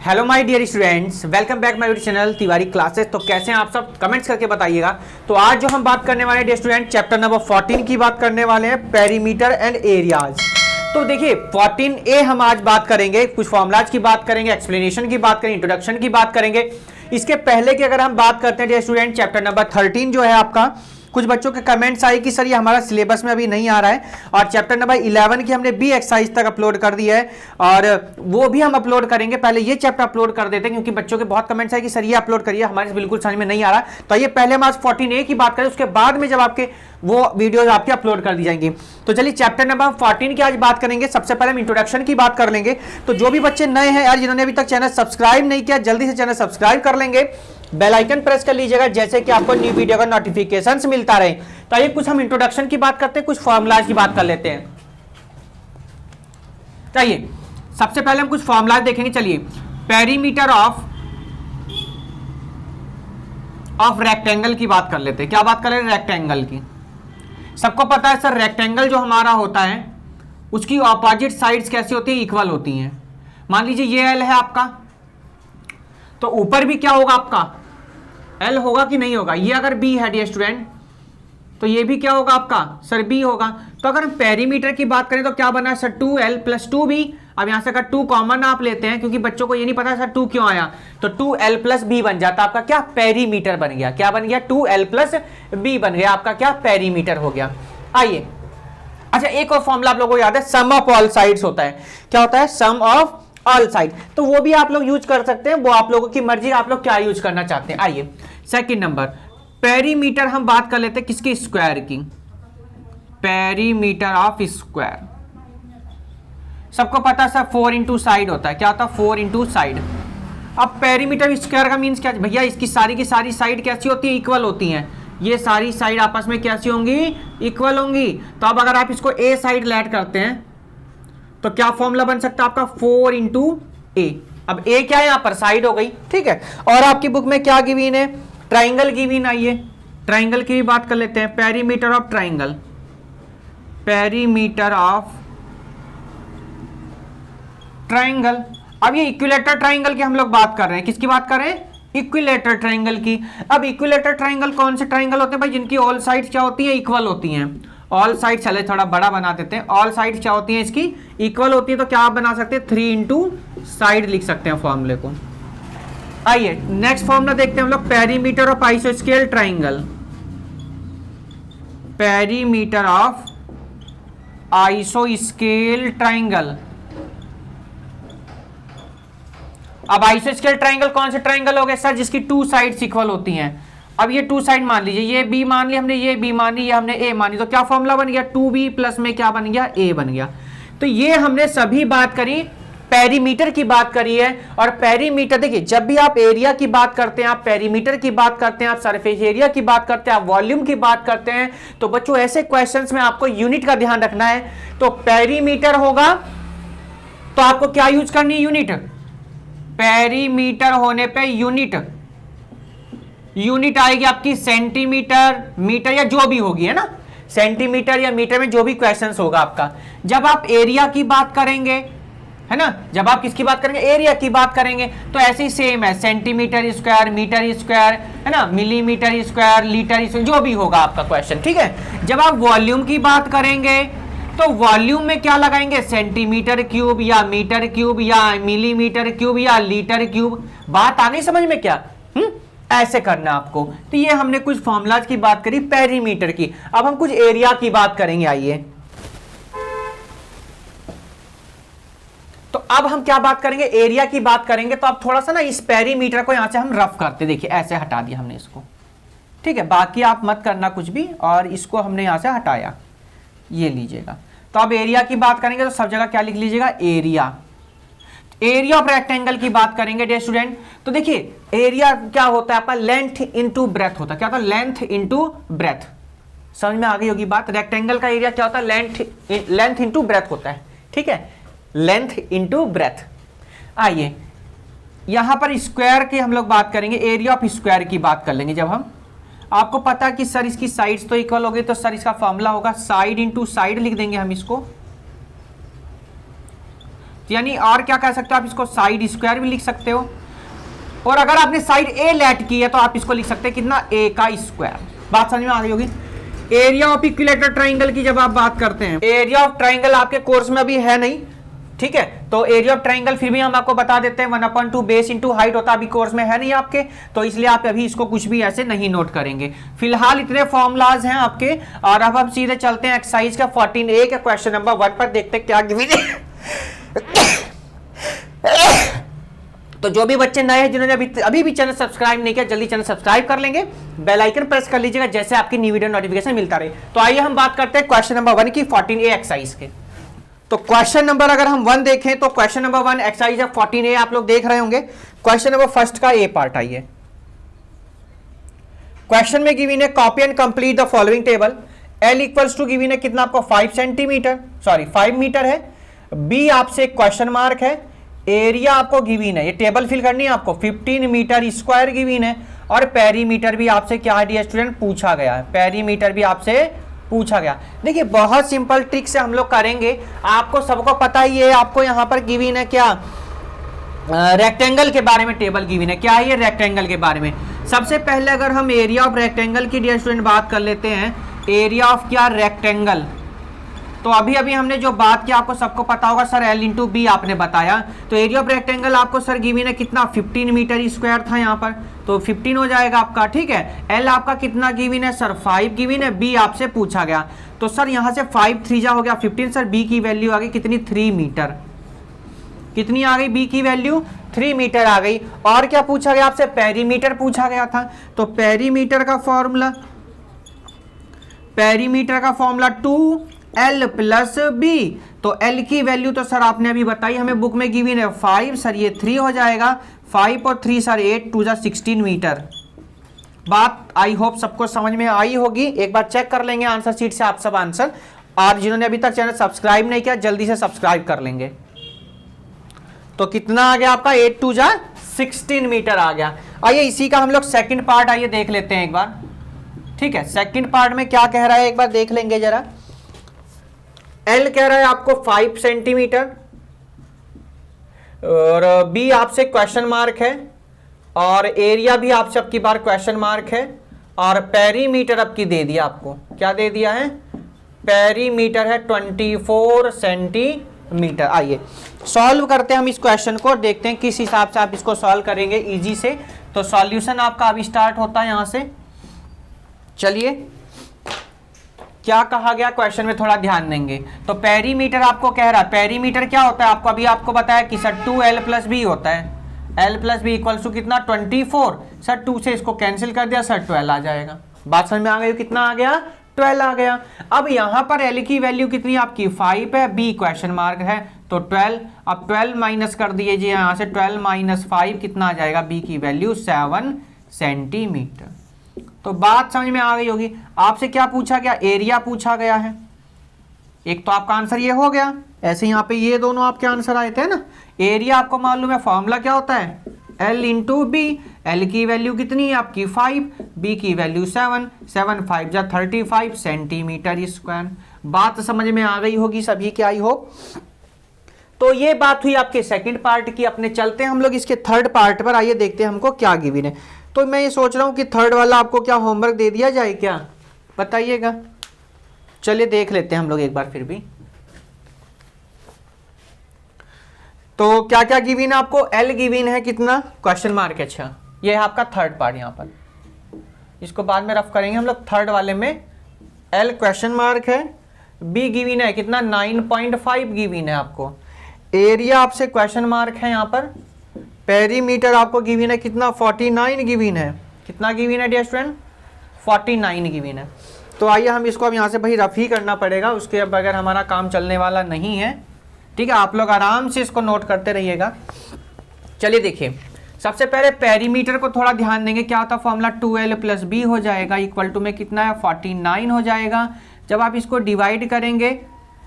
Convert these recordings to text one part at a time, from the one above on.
Hello my dear students, welcome back my YouTube channel Tiwari classes. तो कैसे हैं आप सब, कमेंट्स करके बताइएगा। तो आज जो हम बात करने वाले हैं डियर स्टूडेंट, चैप्टर नंबर 14 की बात करने वाले हैं, पेरीमीटर एंड एरियाज। तो देखिए 14A हम आज बात करेंगे, कुछ फॉर्मुलाज की बात करेंगे, एक्सप्लेनेशन की बात करेंगे, इंट्रोडक्शन की बात करेंगे। इसके पहले की अगर हम बात करते हैं डियर स्टूडेंट, चैप्टर नंबर 13 जो है आपका, कुछ बच्चों के कमेंट्स आए कि सर ये हमारा सिलेबस में अभी नहीं आ रहा है, और चैप्टर नंबर 11 की हमने बी एक्सरसाइज तक अपलोड कर दिया है और वो भी हम अपलोड करेंगे। पहले ये चैप्टर अपलोड कर देते हैं क्योंकि बच्चों के बहुत कमेंट्स आए कि सर ये अपलोड करिए, हमारे बिल्कुल समझ में नहीं आ रहा। तो ये पहले हम आज 14A की बात करें, उसके बाद में जब आपके वो वीडियोज आपके अपलोड कर दी जाएंगी। तो चलिए चैप्टर नंबर 14 की आज बात करेंगे। सबसे पहले हम इंट्रोडक्शन की बात कर लेंगे। तो जो भी बच्चे नए हैं यार, जिन्होंने अभी तक चैनल सब्सक्राइब नहीं किया, जल्दी से चैनल सब्सक्राइब कर लेंगे, बेल आइकन प्रेस कर लीजिएगा, जैसे कि आपको न्यू वीडियो का नोटिफिकेशंस मिलता रहे। तो आइए कुछ हम इंट्रोडक्शन की बात करते हैं, कुछ फॉर्मुलाज की बात कर लेते हैं। चलिए सबसे पहले हम कुछ फॉर्मुलाज देखेंगे। चलिए पेरीमीटर ऑफ रेक्टेंगल की बात कर लेते हैं। क्या बात कर रहे हैं? रेक्टेंगल की। सबको पता है सर, रेक्टेंगल जो हमारा होता है उसकी ऑपोजिट साइड्स कैसी होती है? इक्वल होती हैं। मान लीजिए ये एल है आपका, तो ऊपर भी क्या होगा आपका? एल होगा कि नहीं होगा? ये अगर बी है डियर स्टूडेंट, तो ये भी क्या होगा आपका? सर बी होगा। तो अगर हम पेरीमीटर की बात करें तो क्या बना है सर? 2L + 2B। अब यहां से अगर 2 कॉमन आप लेते हैं, क्योंकि बच्चों को ये नहीं पता सर 2 क्यों आया, तो 2L + B बन जाता आपका क्या? पेरीमीटर बन गया। क्या बन गया? 2L + B बन गया आपका क्या? पेरीमीटर हो गया। आइए, अच्छा एक और फॉर्मूला आप लोगों को याद है, सम ऑफ ऑल साइड्स होता है। क्या होता है? सम ऑफ ऑल साइड। तो वो भी आप लोग यूज कर सकते हैं, वो आप लोगों की मर्जी, आप लोग क्या यूज करना चाहते हैं। आइए सेकंड नंबर, पेरीमीटर हम बात कर लेते हैं किसकी? स्क्वायर की। Perimeter of square. सबको पता है सर 4 इंटू साइड होता है। क्या होता है? 4 इंटू साइड। अब पेरीमीटर स्क्वायर का मीन्स क्या भैया? इसकी सारी की सारी साइड कैसी होती है? इक्वल होती हैं। ये सारी साइड आपस में कैसी होंगी? इक्वल होंगी। तो अब अगर आप इसको ए साइड लेट करते हैं तो क्या फॉर्मूला बन सकता है आपका? 4 इंटू ए। अब ए क्या है? यहां पर साइड हो गई, ठीक है। और आपकी बुक में क्या गिवन है? Triangle given. आइए ट्राइंगल की भी बात कर लेते हैं। Perimeter of triangle. Perimeter of triangle. अब ये इक्विलेटरल ट्राइंगल की हम लोग बात कर रहे हैं। किसकी बात कर रहे हैं? इक्विलेटरल ट्राइंगल की। अब इक्विलेटरल ट्राइंगल कौन से ट्राइंगल होते हैं भाई? जिनकी ऑल साइड्स क्या होती है? इक्वल होती हैं। ऑल साइड, चले थोड़ा बड़ा बना देते हैं। ऑल साइड क्या होती है? इसकी इक्वल होती है। तो क्या आप बना सकते हैं? 3 इंटू साइड लिख सकते हैं फॉर्मूले को। आइए नेक्स्ट फॉर्मूला देखते हैं हम लोग, perimeter of आइसोस्केल triangle. Perimeter of आइसोस्केल triangle. अब आइसोस्केल ट्राइंगल कौन से ट्राइंगल हो गए सर? जिसकी 2 साइड्स इक्वल होती हैं। अब ये 2 साइड मान लीजिए, ये बी मान ली हमने, ये बी मान ली, ये हमने ए मान ली, तो क्या फॉर्मूला बन गया? 2B प्लस में क्या बन गया? ए बन गया। तो ये हमने सभी बात करी, पेरीमीटर की बात करी है। और पेरीमीटर देखिए, जब भी आप एरिया की बात करते हैं, आप पेरीमीटर की बात करते हैं, आप सरफेस एरिया की बात करते हैं, आप वॉल्यूम की बात करते हैं, तो बच्चों ऐसे क्वेश्चंस में आपको यूनिट का ध्यान रखना है। तो पेरीमीटर होगा तो आपको क्या यूज करनी है? यूनिट। पेरीमीटर होने पे यूनिट आएगी आपकी सेंटीमीटर, मीटर या जो भी होगी, है ना। सेंटीमीटर या मीटर में जो भी क्वेश्चंस होगा आपका। जब आप एरिया की बात करेंगे, है ना, जब आप किसकी बात करेंगे? एरिया की बात करेंगे, तो ऐसे ही सेम है, सेंटीमीटर स्क्वायर, मीटर स्क्वायर, है ना, मिलीमीटर स्क्वायर, लीटर स्क्वायर, जो भी होगा आपका क्वेश्चन, ठीक है। जब आप वॉल्यूम की बात करेंगे तो वॉल्यूम में क्या लगाएंगे? सेंटीमीटर क्यूब या मीटर क्यूब या मिलीमीटर क्यूब या लीटर क्यूब। बात आ गई समझ में क्या? ऐसे करना आपको। तो ये हमने कुछ फॉर्मूलाज की बात करी पेरीमीटर की। अब हम कुछ एरिया की बात करेंगे। आइए, तो अब हम क्या बात करेंगे? एरिया की बात करेंगे। तो अब थोड़ा सा ना इस पेरीमीटर को यहां से हम रफ करते, देखिए ऐसे हटा दिया हमने इसको, ठीक है। बाकी आप मत करना कुछ भी, और इसको हमने यहां से हटाया, ये लीजिएगा। तो अब एरिया की बात करेंगे तो सब जगह क्या लिख लीजिएगा? एरिया। एरिया ऑफ रेक्टेंगल की बात करेंगे डियर स्टूडेंट। तो देखिए एरिया क्या होता है आपका? लेंथ इंटू ब्रेथ होता है। क्या होता है? Length into breadth. समझ में आ गई होगी बात। रेक्टेंगल का एरिया क्या होता है? लेंथ इंटू ब्रेथ होता है, ठीक है। Length into breadth. आइए यहां पर स्क्वायर की हम लोग बात करेंगे, एरिया ऑफ स्क्वायर की बात कर लेंगे। जब हम, आपको पता है कि सर इसकी साइड्स तो इक्वल हो गई, तो सर इसका फॉर्मूला होगा साइड इंटू साइड लिख देंगे हम इसको। यानी और क्या कह सकते हो आप इसको, साइड स्क्वायर भी लिख सकते हो। और अगर आपने साइड ए लेट की है तो आप इसको लिख सकते हैं कितना, ए का स्क्वायर। बात समझ में आ गई होगी। एरिया ऑफ इक्विलेटरल ट्राइंगल की जब आप बात करते हैं, एरिया ऑफ ट्राइंगल आपके कोर्स में अभी है नहीं, ठीक है, तो एरिया ऑफ ट्राइंगल फिर भी हम आपको बता देते हैं 1/2 बेस इंटू हाइट होता है, अभी कोर्स में है नहीं आपके, तो इसलिए आप अभी इसको कुछ भी ऐसे नहीं नोट करेंगे। फिलहाल इतने फॉर्मूलाज हैं आपके। और अब हम सीधे चलते हैं एक्सरसाइज का 14A के क्वेश्चन नंबर 1 पर, देखते हैं क्या गिवन है। तो जो भी बच्चे नए हैं जिन्होंने अभी भी चैनल सब्सक्राइब नहीं किया, जल्दी चैनल सब्सक्राइब कर लेंगे, बेल आइकन प्रेस कर लीजिएगा, जैसे आपकी न्यू वीडियो नोटिफिकेशन मिलता रहे। तो आइए हम बात करते हैं क्वेश्चन नंबर 1 की 14A एक्सरसाइज के। तो क्वेश्चन नंबर अगर हम 1 देखें तो क्वेश्चन नंबर 1 एक्सरसाइज है 14A, आप लोग देख रहे होंगे। क्वेश्चन नंबर फर्स्ट का ए पार्ट आइए। क्वेश्चन में गिवन है copy and complete the following table. L equals to given है कितना आपको 5 मीटर है। बी आपसे क्वेश्चन मार्क है। एरिया आपको गिवन है, ये टेबल फिल करनी है आपको, 15 मीटर स्क्वायर गिवन है। और पेरीमीटर भी आपसे क्या है डियर स्टूडेंट, पूछा गया है। पेरीमीटर भी आपसे पूछा गया। देखिए बहुत सिंपल ट्रिक से हम लोग करेंगे, आपको सबको पता ही है। आपको यहाँ पर गिवन है क्या, रेक्टेंगल के बारे में टेबल गिवन है। क्या है ये, रेक्टेंगल के बारे में। सबसे पहले अगर हम एरिया ऑफ रेक्टेंगल की डियर स्टूडेंट बात कर लेते हैं, एरिया ऑफ क्या, रेक्टेंगल। तो अभी अभी हमने जो बात की आपको सबको पता होगा सर, L इंटू बी आपने बताया। तो एरिया ऑफ रेक्टेंगल आपको सर गिवन है कितना, 15 मीटर स्क्वायर था यहाँ पर, तो 15 हो जाएगा आपका, ठीक है। L आपका कितना गिवन है सर, 5 गिवन है। बी आपसे पूछा गया, तो सर यहाँ से 5 3 जा हो गया 15, सर बी की वैल्यू आ गई कितनी, 3 मीटर। कितनी आ गई, बी की वैल्यू 3 मीटर आ गई। और क्या पूछा गया आपसे, पेरीमीटर पूछा गया था। तो पेरीमीटर का फॉर्मूला 2L प्लस बी। तो L की वैल्यू तो सर आपने अभी बताई, हमें बुक में गिवन है 5, सर ये 3 हो जाएगा। 5 और 3 सर 8 2 जा 16 मीटर। बात आई होप सबको समझ में आई होगी। एक बार चेक कर लेंगे आंसर शीट से आप सब आंसर, और जिन्होंने अभी तक चैनल सब्सक्राइब नहीं किया जल्दी से सब्सक्राइब कर लेंगे। तो कितना आ गया आपका, 8 2 जा 16 मीटर आ गया। आइए इसी का हम लोग सेकंड पार्ट आइए देख लेते हैं एक बार, ठीक है। सेकंड पार्ट में क्या कह रहा है एक बार देख लेंगे जरा। L कह रहा है आपको 5 सेंटीमीटर, और B आपसे क्वेश्चन मार्क है, और एरिया भी आपसे अब की बार क्वेश्चन मार्क है, और पेरीमीटर अब की दे दिया आपको। क्या दे दिया है, पेरीमीटर है 24 सेंटीमीटर। आइए सॉल्व करते हैं हम इस क्वेश्चन को, देखते हैं किस हिसाब से आप इसको सॉल्व करेंगे इजी से। तो सॉल्यूशन आपका अभी स्टार्ट होता है यहां से। चलिए क्या कहा गया क्वेश्चन में थोड़ा ध्यान देंगे। तो पेरीमीटर आपको कह रहा है, पेरीमीटर क्या होता है आपको अभी आपको बताया कि सर 2L प्लस बी होता है। L plus B equals to कितना, 24। सर 2 से इसको कैंसिल कर दिया, सर 12 आ जाएगा। बात समझ में आ गई, कितना आ गया, 12 आ गया। अब यहाँ पर L की वैल्यू कितनी आपकी 5 है, B क्वेश्चन मार्क है, तो 12। अब 12 माइनस कर दीजिए यहाँ से, 12 माइनस 5 कितना आ जाएगा, B की वैल्यू 7 सेंटीमीटर। तो बात समझ में आ गई होगी। आपसे क्या पूछा गया, एरिया पूछा गया है। एक तो आपका आंसर ये हो गया, ऐसे यहाँ पे ये दोनों आपके आंसर आए थे ना। एरिया आपको मालूम है, फॉर्मूला क्या होता है, L इंटू बी। L की वैल्यू कितनी है आपकी 5, B की वैल्यू 7, 7 5 जा 35 सेंटीमीटर स्क्वायर। बात समझ में आ गई होगी सभी की, आई होप। तो ये बात हुई आपके सेकंड पार्ट की। अपने चलते हैं हम लोग इसके थर्ड पार्ट पर, आइए देखते हैं हमको क्या गिवन है। तो मैं ये सोच रहा हूं कि थर्ड वाला आपको क्या होमवर्क दे दिया जाए, क्या बताइएगा। चलिए देख लेते हैं हम लोग एक बार फिर भी। तो क्या क्या गिवन है आपको, L गिवन है कितना, क्वेश्चन मार्क। अच्छा ये है आपका थर्ड पार्ट, यहाँ पर इसको बाद में रफ करेंगे हम लोग। थर्ड वाले में L क्वेश्चन मार्क है, B गिवन है कितना 9.5 गिवन है आपको। एरिया आपसे क्वेश्चन मार्क है यहाँ पर। पेरीमीटर आपको गिवन है कितना 49 गिवन है। कितना गिवन है डियर स्टूडेंट, 49 गिवन है। तो आइए हम इसको अब यहाँ से भाई रफ ही करना पड़ेगा, उसके बगैर हमारा काम चलने वाला नहीं है, ठीक है। आप लोग आराम से इसको नोट करते रहिएगा। चलिए देखिए, सबसे पहले पेरीमीटर को थोड़ा ध्यान देंगे। क्या होता है फॉर्मूला, 2L प्लस बी हो जाएगा, इक्वल टू में कितना है 49 हो जाएगा। जब आप इसको डिवाइड करेंगे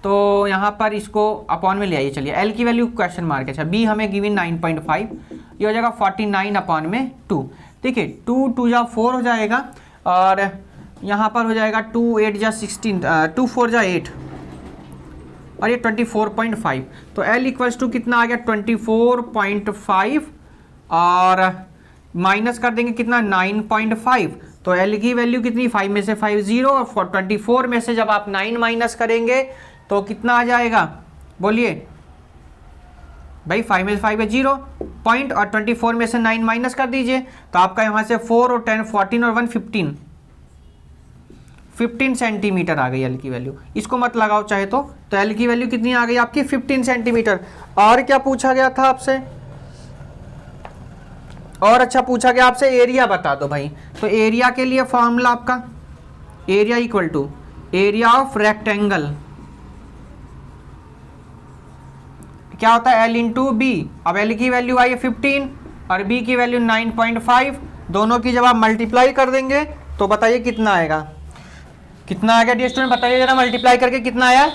तो यहाँ पर इसको अपॉन में ले आइए। चलिए L की वैल्यू क्वेश्चन मार्क है, अच्छा B हमें गिवन 9.5, ये हो जाएगा 49 अपॉन में 2। देखिए 2 2 जा 4 हो जाएगा, और यहाँ पर हो जाएगा 2 8 जा 16, 2 4 जा 8, और ये 24.5, तो L इक्वल्स टू कितना आ गया 24.5 और माइनस कर देंगे कितना 9.5, तो L की वैल्यू कितनी 5 में से 5 0 और 24 में से जब आप 9 माइनस करेंगे तो कितना आ जाएगा बोलिए भाई, 5 में से 5 है 0 पॉइंट और 24 में से 9 माइनस कर दीजिए तो आपका यहाँ से 4 और 10 14 और 1 15 सेंटीमीटर आ गई एल की वैल्यू। इसको मत लगाओ चाहे तो एल की वैल्यू कितनी आ गई आपकी 15 सेंटीमीटर। और क्या पूछा गया था आपसे, और अच्छा पूछा गया आपसे एरिया बता दो भाई। तो एरिया के लिए फॉर्मूला आपका area equal to area of rectangle क्या होता है L इंटू बी। अब L की वैल्यू आई है 15 और B की वैल्यू 9.5, दोनों की जब आप मल्टीप्लाई कर देंगे तो बताइए कितना आएगा, कितना आ गया डियर स्टूडेंट बताइए जरा, मल्टीप्लाई करके कितना आया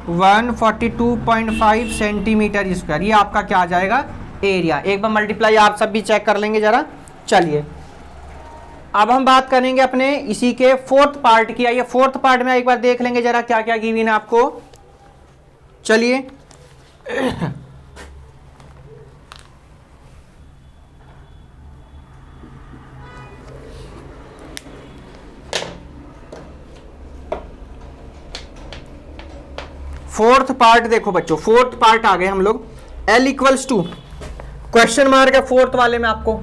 142.5 सेंटीमीटर स्क्वायर। ये आपका क्या आ जाएगा एरिया। एक बार मल्टीप्लाई आप सब भी चेक कर लेंगे जरा। चलिए अब हम बात करेंगे अपने इसी के फोर्थ पार्ट की। आइए फोर्थ पार्ट में एक बार देख लेंगे जरा क्या क्या गिवन है आपको। चलिए फोर्थ पार्ट देखो बच्चों, फोर्थ पार्ट आ गए हम लोग। L equals to question mark है फोर्थ वाले में आपको,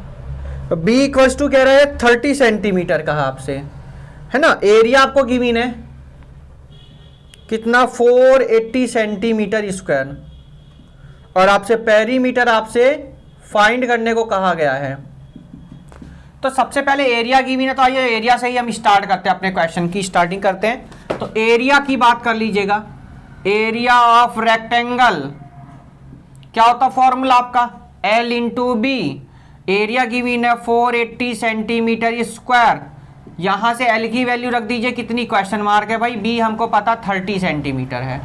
B इक्वल्स टू कह रहे हैं 30 सेंटीमीटर कहा आपसे, है ना। एरिया आपको गिवन है कितना 480 सेंटीमीटर स्क्वायर और आपसे पेरीमीटर आपसे फाइंड करने को कहा गया है। तो सबसे पहले एरिया गिवन है, तो आइए एरिया से ही हम स्टार्ट करते हैं, अपने क्वेश्चन की स्टार्टिंग करते हैं। तो एरिया की बात कर लीजिएगा, एरिया ऑफ रेक्टेंगल क्या होता फॉर्मूला आपका L into B. Area given है 480 सेंटीमीटर स्क्वायर, यहां से L की वैल्यू रख दीजिए कितनी, क्वेश्चन मार्क है भाई, B हमको पता 30 सेंटीमीटर है,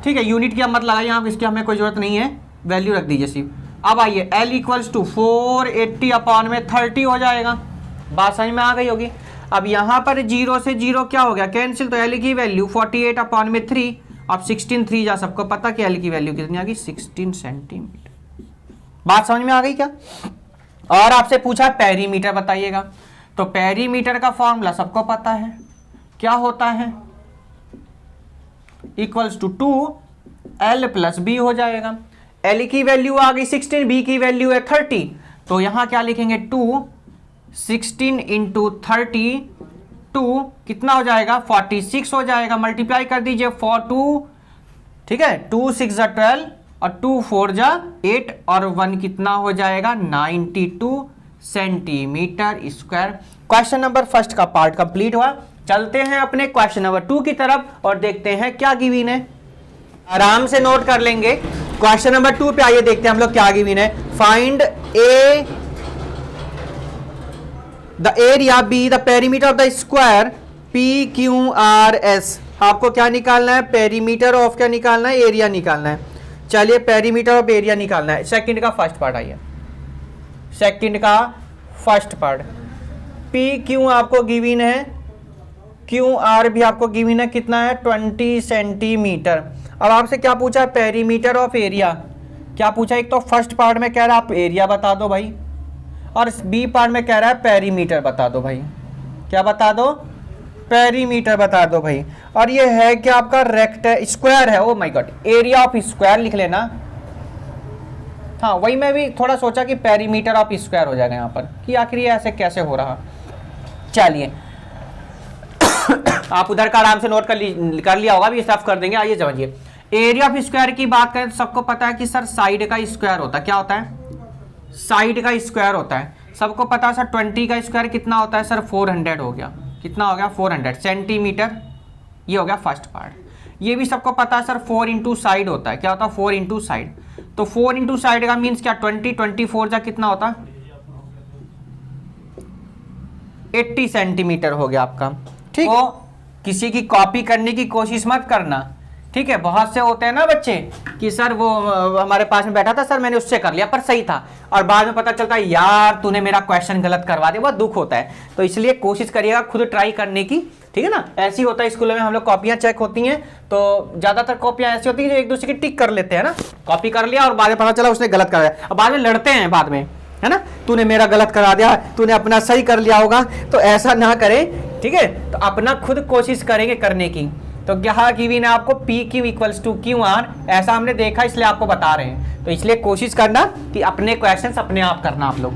ठीक है। यूनिट की अब मत लगाइए आप, इसकी हमें कोई जरूरत नहीं है, वैल्यू रख दीजिए सिर्फ। अब आइए L इक्वल्स टू 480 अपॉन में 30 हो जाएगा, बात समझ में आ गई होगी। अब यहाँ पर 0 से 0 क्या हो गया कैंसिल, तो L की वैल्यू 48 अपॉन में 3, अब 16 3 जा, सबको पता कि L की वैल्यू कितनी आ गई 16 सेंटीमीटर। बात समझ में आ गई क्या। और आपसे पूछा पेरीमीटर बताइएगा, तो पेरीमीटर का फॉर्मूला सबको पता है क्या होता है, equals to 2L plus B हो जाएगा। L की वैल्यू आ गई 16, B की वैल्यू है 30, तो यहां क्या लिखेंगे 2 16 इंटू 30 2 कितना हो जाएगा 46 हो जाएगा। मल्टीप्लाई कर दीजिए 4 2, ठीक है, 2 6 जा 12 और 2 4 जा 8 और 1 कितना हो जाएगा 92 centimetre square. Question number first का पार्ट कंप्लीट हुआ। चलते हैं अपने क्वेश्चन नंबर 2 की तरफ और देखते हैं क्या गिवन है, आराम से नोट कर लेंगे। क्वेश्चन नंबर 2 पे आइए देखते हैं हम लोग क्या गिवन है। Find A the area, be the perimeter of the square P Q R S. आपको क्या निकालना है, पेरीमीटर ऑफ क्या निकालना है, एरिया निकालना है। चलिए पेरीमीटर ऑफ एरिया निकालना है। सेकंड का फर्स्ट पार्ट आइए, सेकंड का फर्स्ट पार्ट, पी क्यू आपको गिवन है, क्यू आर भी आपको गिवन है, कितना है 20 सेंटीमीटर। अब आपसे क्या पूछा है पेरीमीटर ऑफ एरिया, क्या पूछा, एक तो फर्स्ट पार्ट में कह रहा है आप एरिया बता दो भाई, और बी पार्ट में कह रहा है पेरीमीटर बता दो भाई। क्या बता दो, पेरीमीटर बता दो भाई। और ये है कि आपका स्क्वायर है, oh my God, area of square लिख लेना। हाँ वही मैं भी थोड़ा सोचा कि पेरीमीटर ऑफ स्क्वायर हो जाएगा यहाँ पर, कि आखिर ये ऐसे कैसे हो रहा। चलिए आप उधर का आराम से नोट कर लिया होगा, भी साफ कर देंगे। आइए समझिए, एरिया ऑफ स्क्वायर की बात करें तो सबको पता है कि सर साइड का स्क्वायर होता है। क्या होता है, साइड का स्क्वायर होता है। सबको पता है सर 20 का स्क्वायर कितना होता है, सर 400 हो गया, कितना हो गया 400 सेंटीमीटर। ये हो गया फर्स्ट पार्ट। ये भी सबको पता है सर 4 इंटू साइड होता है। क्या होता है 4 इंटू साइड, तो 4 इंटू साइड का मीन्स क्या 20 24 जा कितना होता 80 सेंटीमीटर हो गया आपका। ठीक, तो किसी की कॉपी करने की कोशिश मत करना, ठीक है। बहुत से होते हैं ना बच्चे कि सर वो हमारे पास में बैठा था, सर मैंने उससे कर लिया पर सही था, और बाद में पता चलता है यार तूने मेरा क्वेश्चन गलत करवा दिया, बहुत दुख होता है। तो इसलिए कोशिश करिएगा खुद ट्राई करने की, ठीक है ना, ऐसी होता है स्कूलों में, हम लोग कॉपियां चेक होती हैं तो ज्यादातर कॉपियां ऐसी होती है जो एक दूसरे की टिक कर लेते हैं ना, कॉपी कर लिया और बाद में पता चला उसने गलत कर दिया, अब बाद में लड़ते हैं बाद में, है ना, तूने मेरा गलत करा दिया, तूने अपना सही कर लिया होगा। तो ऐसा ना करें, ठीक है, तो अपना खुद कोशिश करेंगे करने की। तो क्या गिवन है आपको, P Q equals to Q R, ऐसा हमने देखा इसलिए आपको बता रहे हैं। तो इसलिए कोशिश करना कि अपने क्वेश्चंस अपने आप करना। आप लोग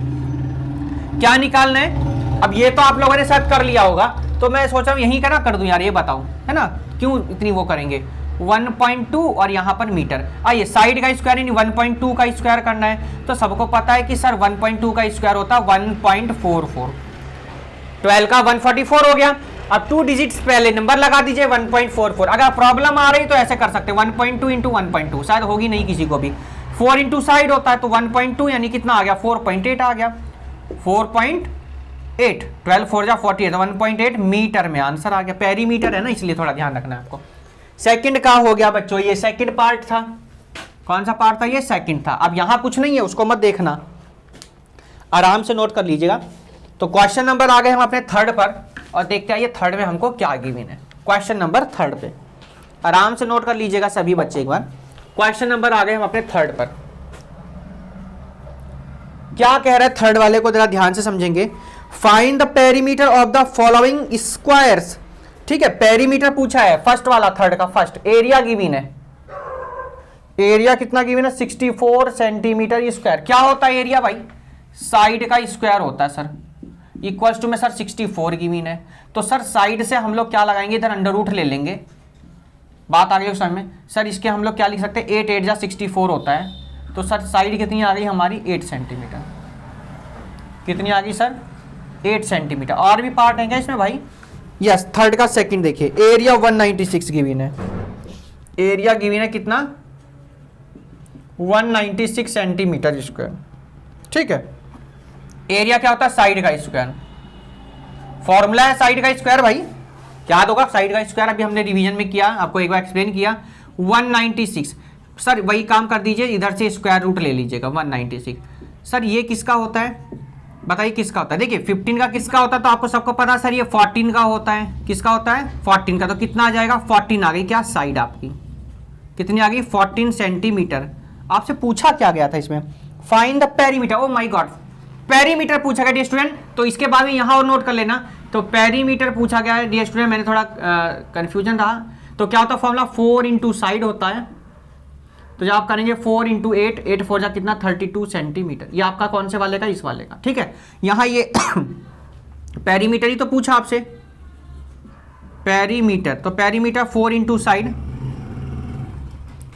क्या निकालना है, अब ये तो आप लोगों ने शायद कर लिया होगा, तो मैं सोचा यहीं का ना कर दूं यार, ये बताऊं, है ना, क्यों इतनी वो करेंगे। 1.2 और यहाँ पर मीटर, आइए साइड का स्क्वायर यानी 1.2 का स्क्वायर करना है। तो सबको पता है कि सर 1.2 का स्क्वायर होता है 1.44, 12 का 144 हो गया। अब 2 डिजिट्स पहले नंबर लगा दीजिए 1.44। अगर प्रॉब्लम आ रही तो ऐसे कर सकते हैं 1.2 इंटू 1.2, शायद होगी नहीं किसी को भी। 4 इंटू साइड होता है तो 1.2 यानी कितना आ गया, 4.8 आ गया, 4.8, 12 4 जा 48, 1.8 मीटर में आंसर आ गया। पेरीमीटर है ना, इसलिए थोड़ा ध्यान रखना है आपको। सेकंड का हो गया बच्चों, ये सेकंड पार्ट था। कौन सा पार्ट था, ये सेकंड था। अब यहां कुछ नहीं है, उसको मत देखना, आराम से नोट कर लीजिएगा। तो क्वेश्चन नंबर आ गए हम अपने थर्ड पर, और देखते हैं ये थर्ड में हमको क्या गिवन है। क्वेश्चन नंबर थर्ड पे आराम से नोट कर लीजिएगा सभी बच्चे एक बार। क्वेश्चन नंबर आ गए हम अपने थर्ड पर। क्या कह रहा है थर्ड वाले को जरा ध्यान से समझेंगे। Find the perimeter of the following squares. ठीक है, पेरीमीटर पूछा है फर्स्ट वाला, थर्ड का फर्स्ट। एरिया गिवन है, एरिया कितना गिवन है, 64 सेंटीमीटर स्क्वायर। क्या होता है एरिया भाई, साइड का स्क्वायर होता है सर। इक्वल्स टू में सर 64 गिवन है, तो सर साइड से हम लोग क्या लगाएंगे, इधर अंडर रूट ले लेंगे। बात आ गई उस समय में सर, इसके हम लोग क्या लिख सकते हैं, 8 8 जा 64 होता है। तो सर साइड कितनी आ गई हमारी, 8 सेंटीमीटर। कितनी आ गई सर, 8 सेंटीमीटर। और भी पार्ट है क्या इसमें भाई, यस। थर्ड का सेकंड देखिए, एरिया 196 गिवन है। एरिया गिवन है कितना, 196 सेंटीमीटर स्क्वायर। ठीक है, एरिया क्या होता है, साइड का स्क्वायर। फॉर्मूला है साइड का स्क्वायर भाई, याद होगा साइड का स्क्वायर, अभी हमने रिवीजन में किया, आपको एक बार एक्सप्लेन किया। 196 सर, वही काम कर दीजिए, इधर से स्क्वायर रूट ले लीजिएगा 196। सर ये किसका होता है, बताइए किसका होता है। देखिए 15 का किसका होता है, तो आपको सबको पता सर ये 14 का होता है। किसका होता है, 14 का। तो कितना आ जाएगा, 14 आ गई क्या साइड आपकी, कितनी आ गई, 14 सेंटीमीटर। आपसे पूछा क्या गया था इसमें, find the perimeter. Oh my God, perimeter पूछा गया डियर स्टूडेंट। तो इसके बाद में यहाँ और नोट कर लेना, तो पेरीमीटर पूछा गया है डियर स्टूडेंट, मैंने थोड़ा कंफ्यूजन रहा। तो क्या होता है फॉर्मूला, 4 इंटू साइड होता है। तो जब आप करेंगे 4 इंटू 8, 8 4 जा कितना, 32 सेंटीमीटर। ये आपका कौन से वाले का, इस वाले का। ठीक है, यहाँ ये पेरीमीटर ही तो पूछा आपसे, पेरीमीटर। तो perimeter 4 into side,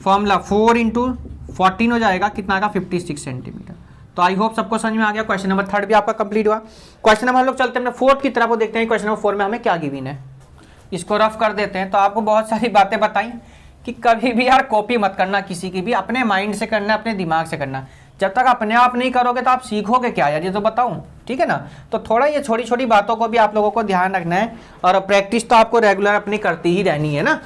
formula 4 into 14 हो जाएगा, कितना आएगा, 56 सेंटीमीटर। तो आई होप सबको समझ में आ गया। क्वेश्चन नंबर थर्ड भी आपका कंप्लीट हुआ। क्वेश्चन नंबर हम लोग चलते हैं अपने फोर्थ की तरफ, वो देखते हैं क्वेश्चन नंबर 4 में हमें क्या गिवन है। इसको रफ कर देते हैं। तो आपको बहुत सारी बातें बताई कि कभी भी यार कॉपी मत करना किसी की भी, अपने माइंड से करना, अपने दिमाग से करना। जब तक अपने आप नहीं करोगे तो आप सीखोगे क्या यार, ये तो बताऊं। ठीक है ना, तो थोड़ा ये छोटी छोटी बातों को भी आप लोगों को ध्यान रखना है, और प्रैक्टिस तो आपको रेगुलर अपनी करती ही रहनी है ना।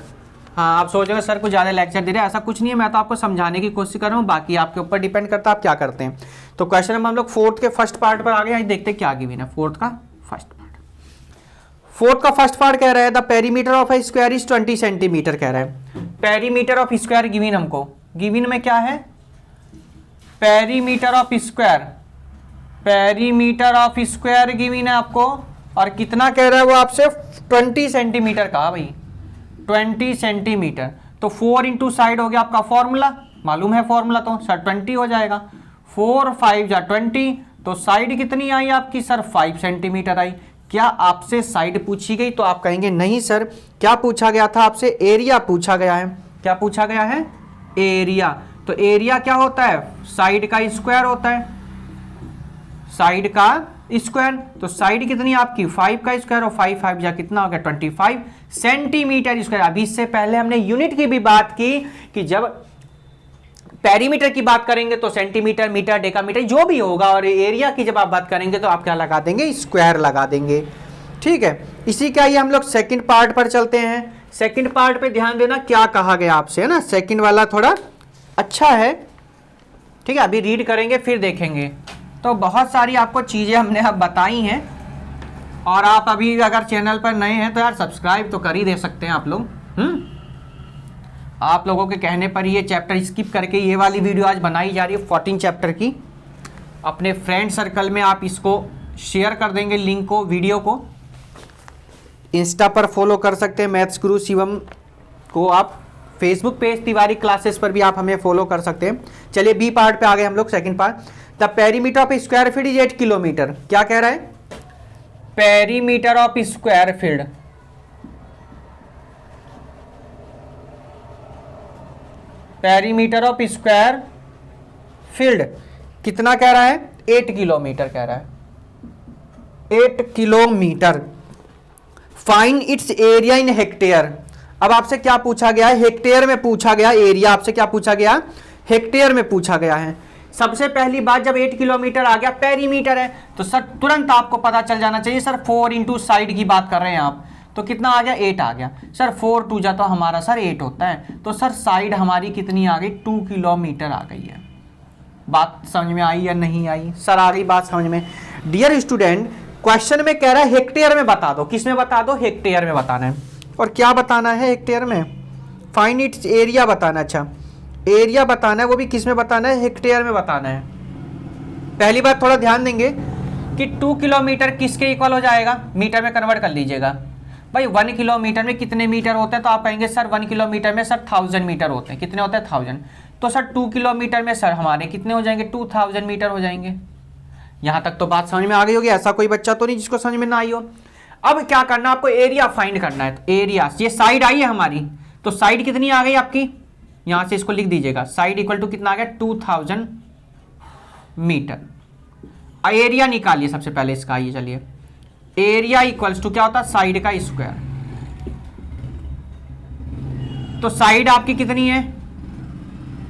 हाँ, आप सोचोगे सर कुछ ज़्यादा लेक्चर दे रहे हैं, ऐसा कुछ नहीं है, मैं तो आपको समझाने की कोशिश कर रहा हूँ, बाकी आपके ऊपर डिपेंड करता है आप क्या करते हैं। तो क्वेश्चन नंबर हम लोग फोर्थ के फर्स्ट पार्ट पर आ गए हैं, देखते हैं क्या गिवन है फोर्थ का फर्स्ट पार्ट। फोर्थ का फर्स्ट पार्ट कह रहा है the perimeter of A square is 20 centimetre कह रहा है। पेरीमीटर ऑफ स्क्वायर गिवन हमको, गिवन में क्या है, perimeter of square, perimeter of square given है आपको, और कितना कह रहा है वो आपसे, 20 सेंटीमीटर कहा भाई, 20 सेंटीमीटर। तो 4 इंटू साइड हो गया आपका, फॉर्मूला मालूम है, फॉर्मूला तो सर 20 हो जाएगा, 4 5 जा 20। तो साइड कितनी आई आपकी सर, 5 सेंटीमीटर आई। क्या आपसे साइड पूछी गई, तो आप कहेंगे नहीं सर, क्या पूछा गया था आपसे, एरिया पूछा गया है। क्या पूछा गया है, एरिया। तो एरिया क्या होता है, साइड का स्क्वायर होता है, साइड का स्क्वायर। तो साइड कितनी आपकी, 5 का स्क्वायर, और 5 5 जा कितना हो गया, 25 सेंटीमीटर स्क्वायर। अभी इससे पहले हमने यूनिट की भी बात की कि जब पेरीमीटर की बात करेंगे तो सेंटीमीटर, मीटर, डेकामीटर जो भी होगा, और एरिया की जब आप बात करेंगे तो आप क्या लगा देंगे, स्क्वायर लगा देंगे। ठीक है, इसी का ये हम लोग सेकंड पार्ट पर चलते हैं। सेकंड पार्ट पे ध्यान देना क्या कहा गया आपसे, है ना, सेकंड वाला थोड़ा अच्छा है। ठीक है, अभी रीड करेंगे फिर देखेंगे। तो बहुत सारी आपको चीजें हमने अब बताई हैं, और आप अभी अगर चैनल पर नए हैं तो यार सब्सक्राइब तो कर ही दे सकते हैं आप लोग। आप लोगों के कहने पर ये चैप्टर स्किप करके ये वाली वीडियो आज बनाई जा रही है 14 चैप्टर की। अपने फ्रेंड सर्कल में आप इसको शेयर कर देंगे लिंक को, वीडियो को। इंस्टा पर फॉलो कर सकते हैं मैथ्स गुरु शिवम को, आप फेसबुक पेज तिवारी क्लासेस पर भी आप हमें फॉलो कर सकते हैं। चलिए बी पार्ट पे आ गए हम लोग, second part. The perimeter of square field is 8 kilometre. क्या कह रहा है? Perimeter of square field, perimeter of square field कितना कह रहा है? 8 किलोमीटर कह रहा है, 8 kilometre. Find its area in hectare. अब आपसे क्या पूछा गया है? हेक्टेयर में पूछा गया। एरिया आपसे क्या पूछा गया? हेक्टेयर में पूछा गया है। सबसे पहली बात, जब 8 किलोमीटर आ गया, पेरीमीटर है, तो सर तुरंत आपको पता चल जाना चाहिए सर 4 इंटू साइड की बात कर रहे हैं आप, तो कितना आ गया? 8 आ गया। सर 4 2 जा तो हमारा सर 8 होता है, तो सर साइड हमारी कितनी आ गई? 2 किलोमीटर आ गई है। बात समझ में आई या नहीं आई? सर आ गई बात समझ में। डियर स्टूडेंट, क्वेश्चन में कह रहा है हेक्टेयर में बता दो। किस में बता दो? हेक्टेयर में बताना है। और क्या बताना है हेक्टेयर में? फाइंड इट्स एरिया बताना। अच्छा, एरिया बताना है, वो भी किस में बताना है? हेक्टेयर में बताना है। पहली बात थोड़ा ध्यान देंगे कि 2 किलोमीटर किसके इक्वल हो जाएगा? मीटर में कन्वर्ट कर लीजिएगा भाई। 1 किलोमीटर में कितने मीटर होते हैं? तो आप कहेंगे सर 1 किलोमीटर में सर 1000 मीटर होते हैं। कितने होते हैं? 1000। तो सर 2 किलोमीटर में सर हमारे कितने हो जाएंगे? 2000 मीटर हो जाएंगे। यहाँ तक तो बात समझ में आ गई होगी। ऐसा कोई बच्चा तो नहीं जिसको समझ में ना आई हो। अब क्या करना है आपको? एरिया फाइंड करना है। तो एरिया, ये साइड आई है हमारी, तो साइड कितनी आ गई आपकी? यहां से इसको लिख दीजिएगा, साइड इक्वल टू कितना आ गया? 2000 मीटर। एरिया निकालिए सबसे पहले इसका। आइए चलिए, एरिया इक्वल्स टू क्या होता है? साइड का स्क्वायर। तो साइड आपकी कितनी है?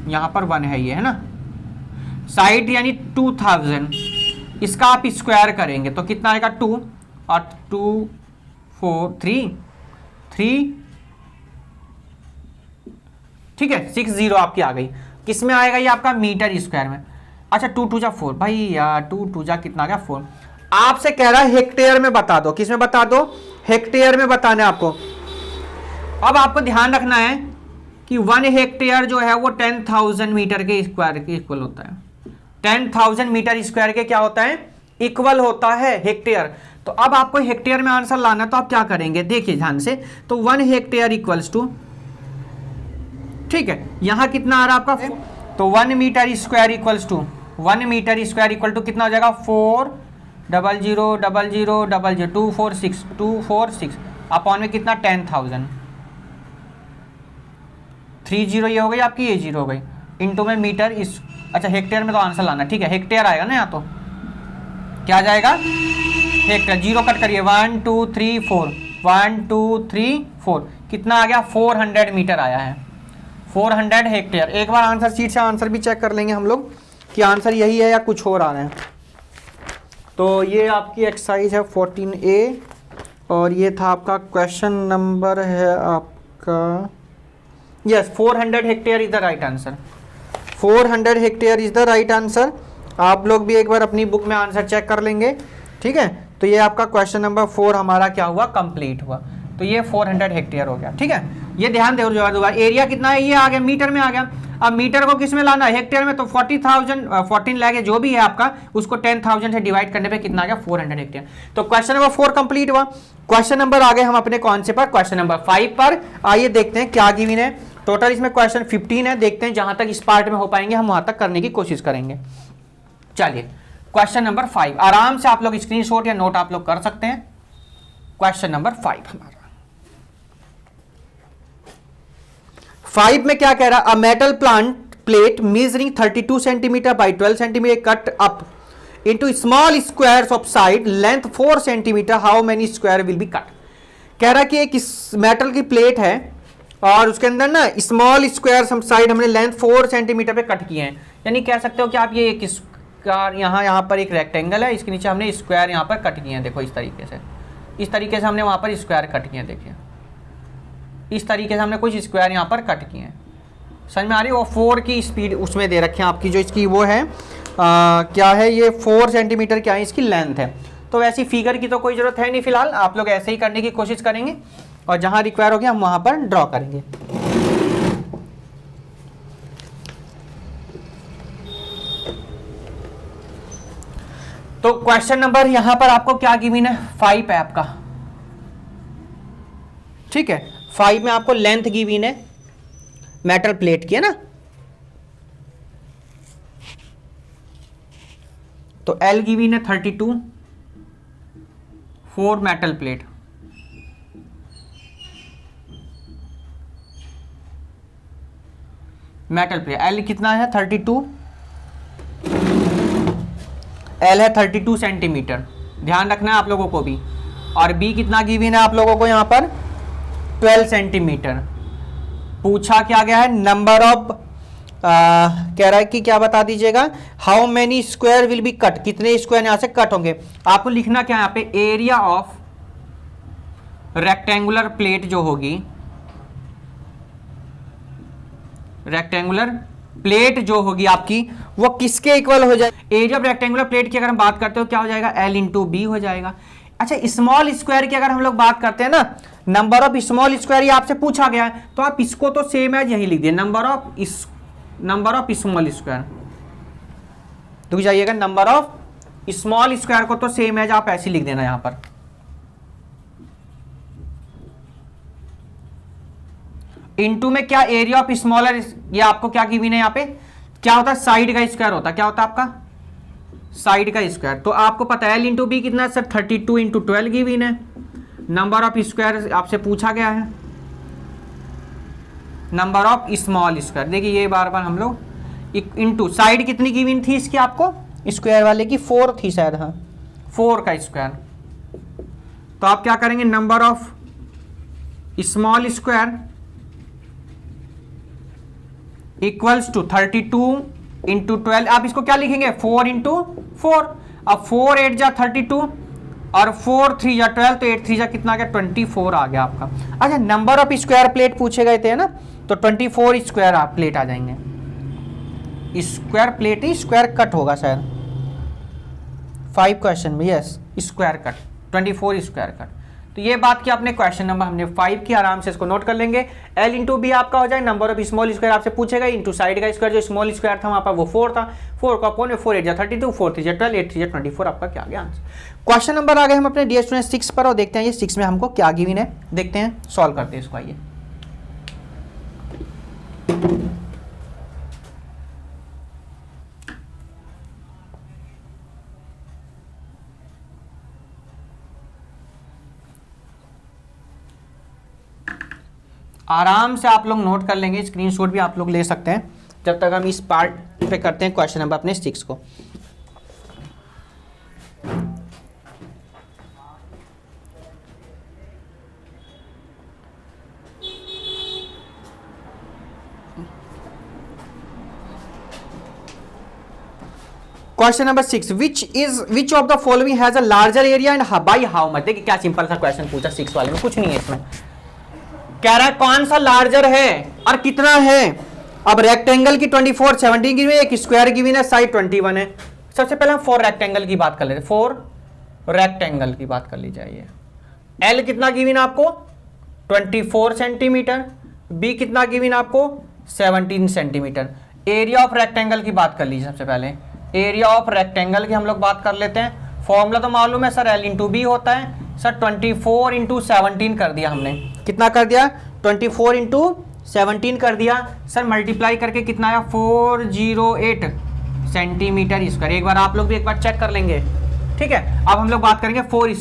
यहां पर 1 है, ये है ना साइड, यानी 2000। इसका आप स्क्वायर करेंगे तो कितना आएगा? 2 और 2 4 3 ठीक है, 60 आपकी आ गई। किस में आएगा ये आपका? मीटर स्क्वायर में। अच्छा 2 2 जा 4 भाई यार, 2 2 जा कितना आ गया? 4। आपसे कह रहा है हेक्टेयर में बता दो। किस में बता दो? हेक्टेयर में बताना है आपको। अब आपको ध्यान रखना है कि 1 हेक्टेयर जो है वो 10,000 मीटर के स्क्वायर के इक्वल होता है। 10,000 मीटर स्क्वायर के क्या होता है? इक्वल होता है हेक्टेयर। तो अब आपको हेक्टेयर में आंसर लाना, तो आप क्या करेंगे? देखिए ध्यान से। तो 1 हेक्टेयर इक्वल्स टू, ठीक है, यहां कितना आ रहा है आपका? तो 1 metre square equals to, 1 metre square equal to कितना हो जाएगा? 400,000,000,246 246 अपॉन में कितना? 10,000। 30 ये हो गई आपकी, ये 0 हो गई, इंटू में मीटर इस। अच्छा हेक्टेयर में तो आंसर लाना, ठीक है, हेक्टेयर आएगा ना। यहाँ तो क्या आ जाएगा? हेक्टेयर। 0 कट करिए, 1 2 3 4 1 2 3 4 कितना आ गया? 400 मीटर आया है, 400 हेक्टेयर। एक बार आंसर शीट से आंसर भी चेक कर लेंगे हम लोग कि आंसर यही है या कुछ और आ रहा है। तो ये आपकी एक्सरसाइज है 14A, और ये था आपका क्वेश्चन नंबर है आपका, yes 400 hectare is the right answer. 400 hectare is the right answer. आप लोग भी एक बार अपनी बुक में आंसर चेक कर लेंगे, ठीक है। तो ये आपका क्वेश्चन नंबर 4 हमारा क्या हुआ? कंप्लीट हुआ। तो ये 400 हेक्टेयर हो गया, ठीक है। ये ध्यान दे दोबारा। एरिया कितना है? ये आ गया मीटर में आ गया। अब मीटर को किस में लाना है? हेक्टेयर में। तो 40,000 14 लाख जो भी है आपका, उसको 10,000 से डिवाइड करने पे कितना आ गया? 400 हेक्टेयर। तो क्वेश्चन नंबर 4 कंप्लीट हुआ। क्वेश्चन नंबर आ गए हम अपने कौन से पर? क्वेश्चन नंबर 5 पर। आइए देखते हैं क्या गिवन है। टोटल इसमें क्वेश्चन 15 है। देखते हैं जहां तक इस पार्ट में हो पाएंगे हम वहां तक करने की कोशिश करेंगे। चलिए क्वेश्चन नंबर 5, आराम से आप लोग स्क्रीनशॉट या नोट आप लोग कर सकते हैं। क्वेश्चन नंबर 5 हमारा 5 में क्या कह रहा है? A metal plate measuring 32 centimetre by 12 centimetre cut up into small squares of side length 4 centimetre, how many square will be cut. कह रहा है कि एक मेटल की प्लेट है और उसके अंदर ना स्मॉल स्क्वायर्स हम साइड हमने लेंथ 4 सेंटीमीटर पे कट किए हैं। यानी कह सकते हो कि आप ये एक स्क्वायर, यहाँ पर एक रेक्टेंगल है, इसके नीचे हमने स्क्वायर यहाँ पर कट किए हैं। देखो इस तरीके से हमने वहाँ पर स्क्वायर कट किए हैं। देखिए इस तरीके से हमने कुछ स्क्वायर यहाँ पर कट किए हैं। समझ में आ रही है? वो 4 की स्पीड उसमें दे रखे हैं आपकी, जो इसकी वो है क्या है, ये 4 सेंटीमीटर क्या है इसकी लेंथ है। तो वैसी फिगर की तो कोई ज़रूरत है नहीं फिलहाल, आप लोग ऐसे ही करने की कोशिश करेंगे और जहाँ रिक्वायर होगी हम वहाँ पर ड्रॉ करेंगे। तो क्वेश्चन नंबर यहाँ पर आपको क्या गिवन है, 5 है आपका, ठीक है। 5 में आपको लेंथ गिवन है मेटल प्लेट की, है ना। तो L गिवन है 32 4 मेटल प्लेट, L कितना है 32, L है 32 सेंटीमीटर, ध्यान रखना है आप लोगों को भी। और B कितना गिवन है आप लोगों को यहाँ पर 12 सेंटीमीटर। पूछा क्या गया है, नंबर ऑफ कह रहा है कि क्या बता दीजिएगा, how many square will be cut, कितने स्क्वायर यहां से कट होंगे। आपको लिखना क्या है यहाँ पे, एरिया ऑफ रेक्टेंगुलर प्लेट जो होगी, रेक्टेंगुलर प्लेट जो होगी आपकी वो किसके इक्वल हो जाए। एरिया ऑफ रेक्टेंगुलर प्लेट की अगर हम बात करते हो क्या हो जाएगा, L इंटू बी हो जाएगा। अच्छा, स्मॉल स्क्वायर की अगर हम लोग बात करते हैं ना, नंबर ऑफ स्मॉल स्क्वायर ये आपसे पूछा गया है, तो आप इसको तो सेम एज यही लिख दिए, नंबर ऑफ स्मॉल स्क्वायर। रुक जाइएगा, नंबर ऑफ स्मॉल स्क्वायर को तो सेम एज आप ऐसे लिख देना यहां पर। इनटू में क्या, एरिया ऑफ स्मॉलर, ये आपको क्या गिवन है यहाँ पे, क्या होता है साइड का स्क्वायर होता है, क्या होता है आपका साइड का स्क्वायर। तो आपको पता है L इंटू बी कितना है सर, 32 इंटू 12 गिवन है। नंबर ऑफ स्क्वायर आपसे पूछा गया है, नंबर ऑफ स्मॉल स्क्वायर। देखिए ये बार बार हम लोग इंटू साइड कितनी गिवन थी इसकी आपको स्क्वायर वाले की, 4 थी शायद, हाँ 4 का स्क्वायर। तो आप क्या करेंगे, number of small square equals to 32 into 12, आप इसको क्या लिखेंगे 4 इंटू 4। अब 4 8 जा 32 और 4 3 जा 12, तो 8 3 जा कितना आ गया 24 आ गया आपका। अच्छा, नंबर ऑफ स्क्वायर प्लेट पूछे गए थे ना, तो 24 स्क्वायर आप प्लेट आ जाएंगे। स्क्वायर प्लेट ही स्क्वायर कट होगा शायद 5 क्वेश्चन में, yes square cut 24 square cut. तो ये बात की आपने क्वेश्चन नंबर हमने 5 की, आराम से इसको नोट कर लेंगे। L इंटू बी आपका हो जाए, नंबर ऑफ स्मॉल स्क्वायर आपसे पूछेगा, इंटू साइड का स्क्वायर, जो स्मॉल स्क्वायर था वहां पर वो 4 था, 4 का अपॉन में 4 8 जा 32, 4 3 जा 12, 8 3 जा 24, आपका क्या आ गया आंसर। क्वेश्चन नंबर आ गए हम अपने डियर स्टूडेंट 6 पर, और देखते हैं ये 6 में हमको क्या गिवन है, देखते हैं सॉल्व करते हैं इसको। आइए आराम से आप लोग नोट कर लेंगे, स्क्रीनशॉट भी आप लोग ले सकते हैं जब तक हम इस पार्ट पे करते हैं क्वेश्चन नंबर अपने 6 को। Question number 6, which of the following has a larger area and by how much. देखिए क्या सिंपल सा क्वेश्चन पूछा 6 वाले में, कुछ नहीं है इसमें। कह रहा है कौन सा लार्जर है और कितना है। अब रेक्टेंगल की 24 17 की, एक स्क्वायर की भी ना साइड 21 है। सबसे पहले हम 4 रेक्टेंगल की बात कर लेते हैं, 4 रेक्टेंगल की बात कर ली जाइए। L कितना गिवन आपको 24 सेंटीमीटर, B कितना गिवन आपको 17 सेंटीमीटर। एरिया ऑफ रेक्टेंगल की बात कर लीजिए। सबसे पहले एरिया ऑफ रेक्टेंगल की हम लोग बात कर लेते हैं। फॉर्मूला तो मालूम है सर, L इंटू बी होता है सर। 24 इंटू 17 कर दिया हमने, कितना कर दिया 24 इंटू 17 कर दिया सर। मल्टीप्लाई करके कितना आया 408 सेंटीमीटर स्क्वायर। एक बार आप लोग भी एक बार चेक कर लेंगे, ठीक है। अब हम लोग बात करेंगे 4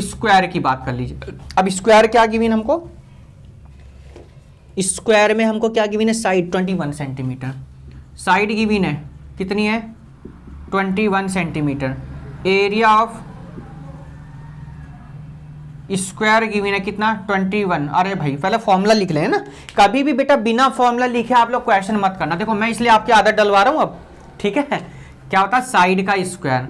स्क्वायर की बात कर लीजिए। अब स्क्वायर क्या गिवन हमको, स्क्वायर में हमको क्या गिवन है साइड 21 सेंटीमीटर। साइड गिवन है कितनी है 21 centimetre. Area of square given है कितना 21। अरे भाई पहले फॉर्मूला लिख ले, है ना। कभी भी बेटा बिना फॉर्मूला लिखे आप लोग क्वेश्चन मत करना। देखो मैं इसलिए आपकी आदत डलवा रहा हूं अब, ठीक है। क्या होता है साइड का स्क्वायर,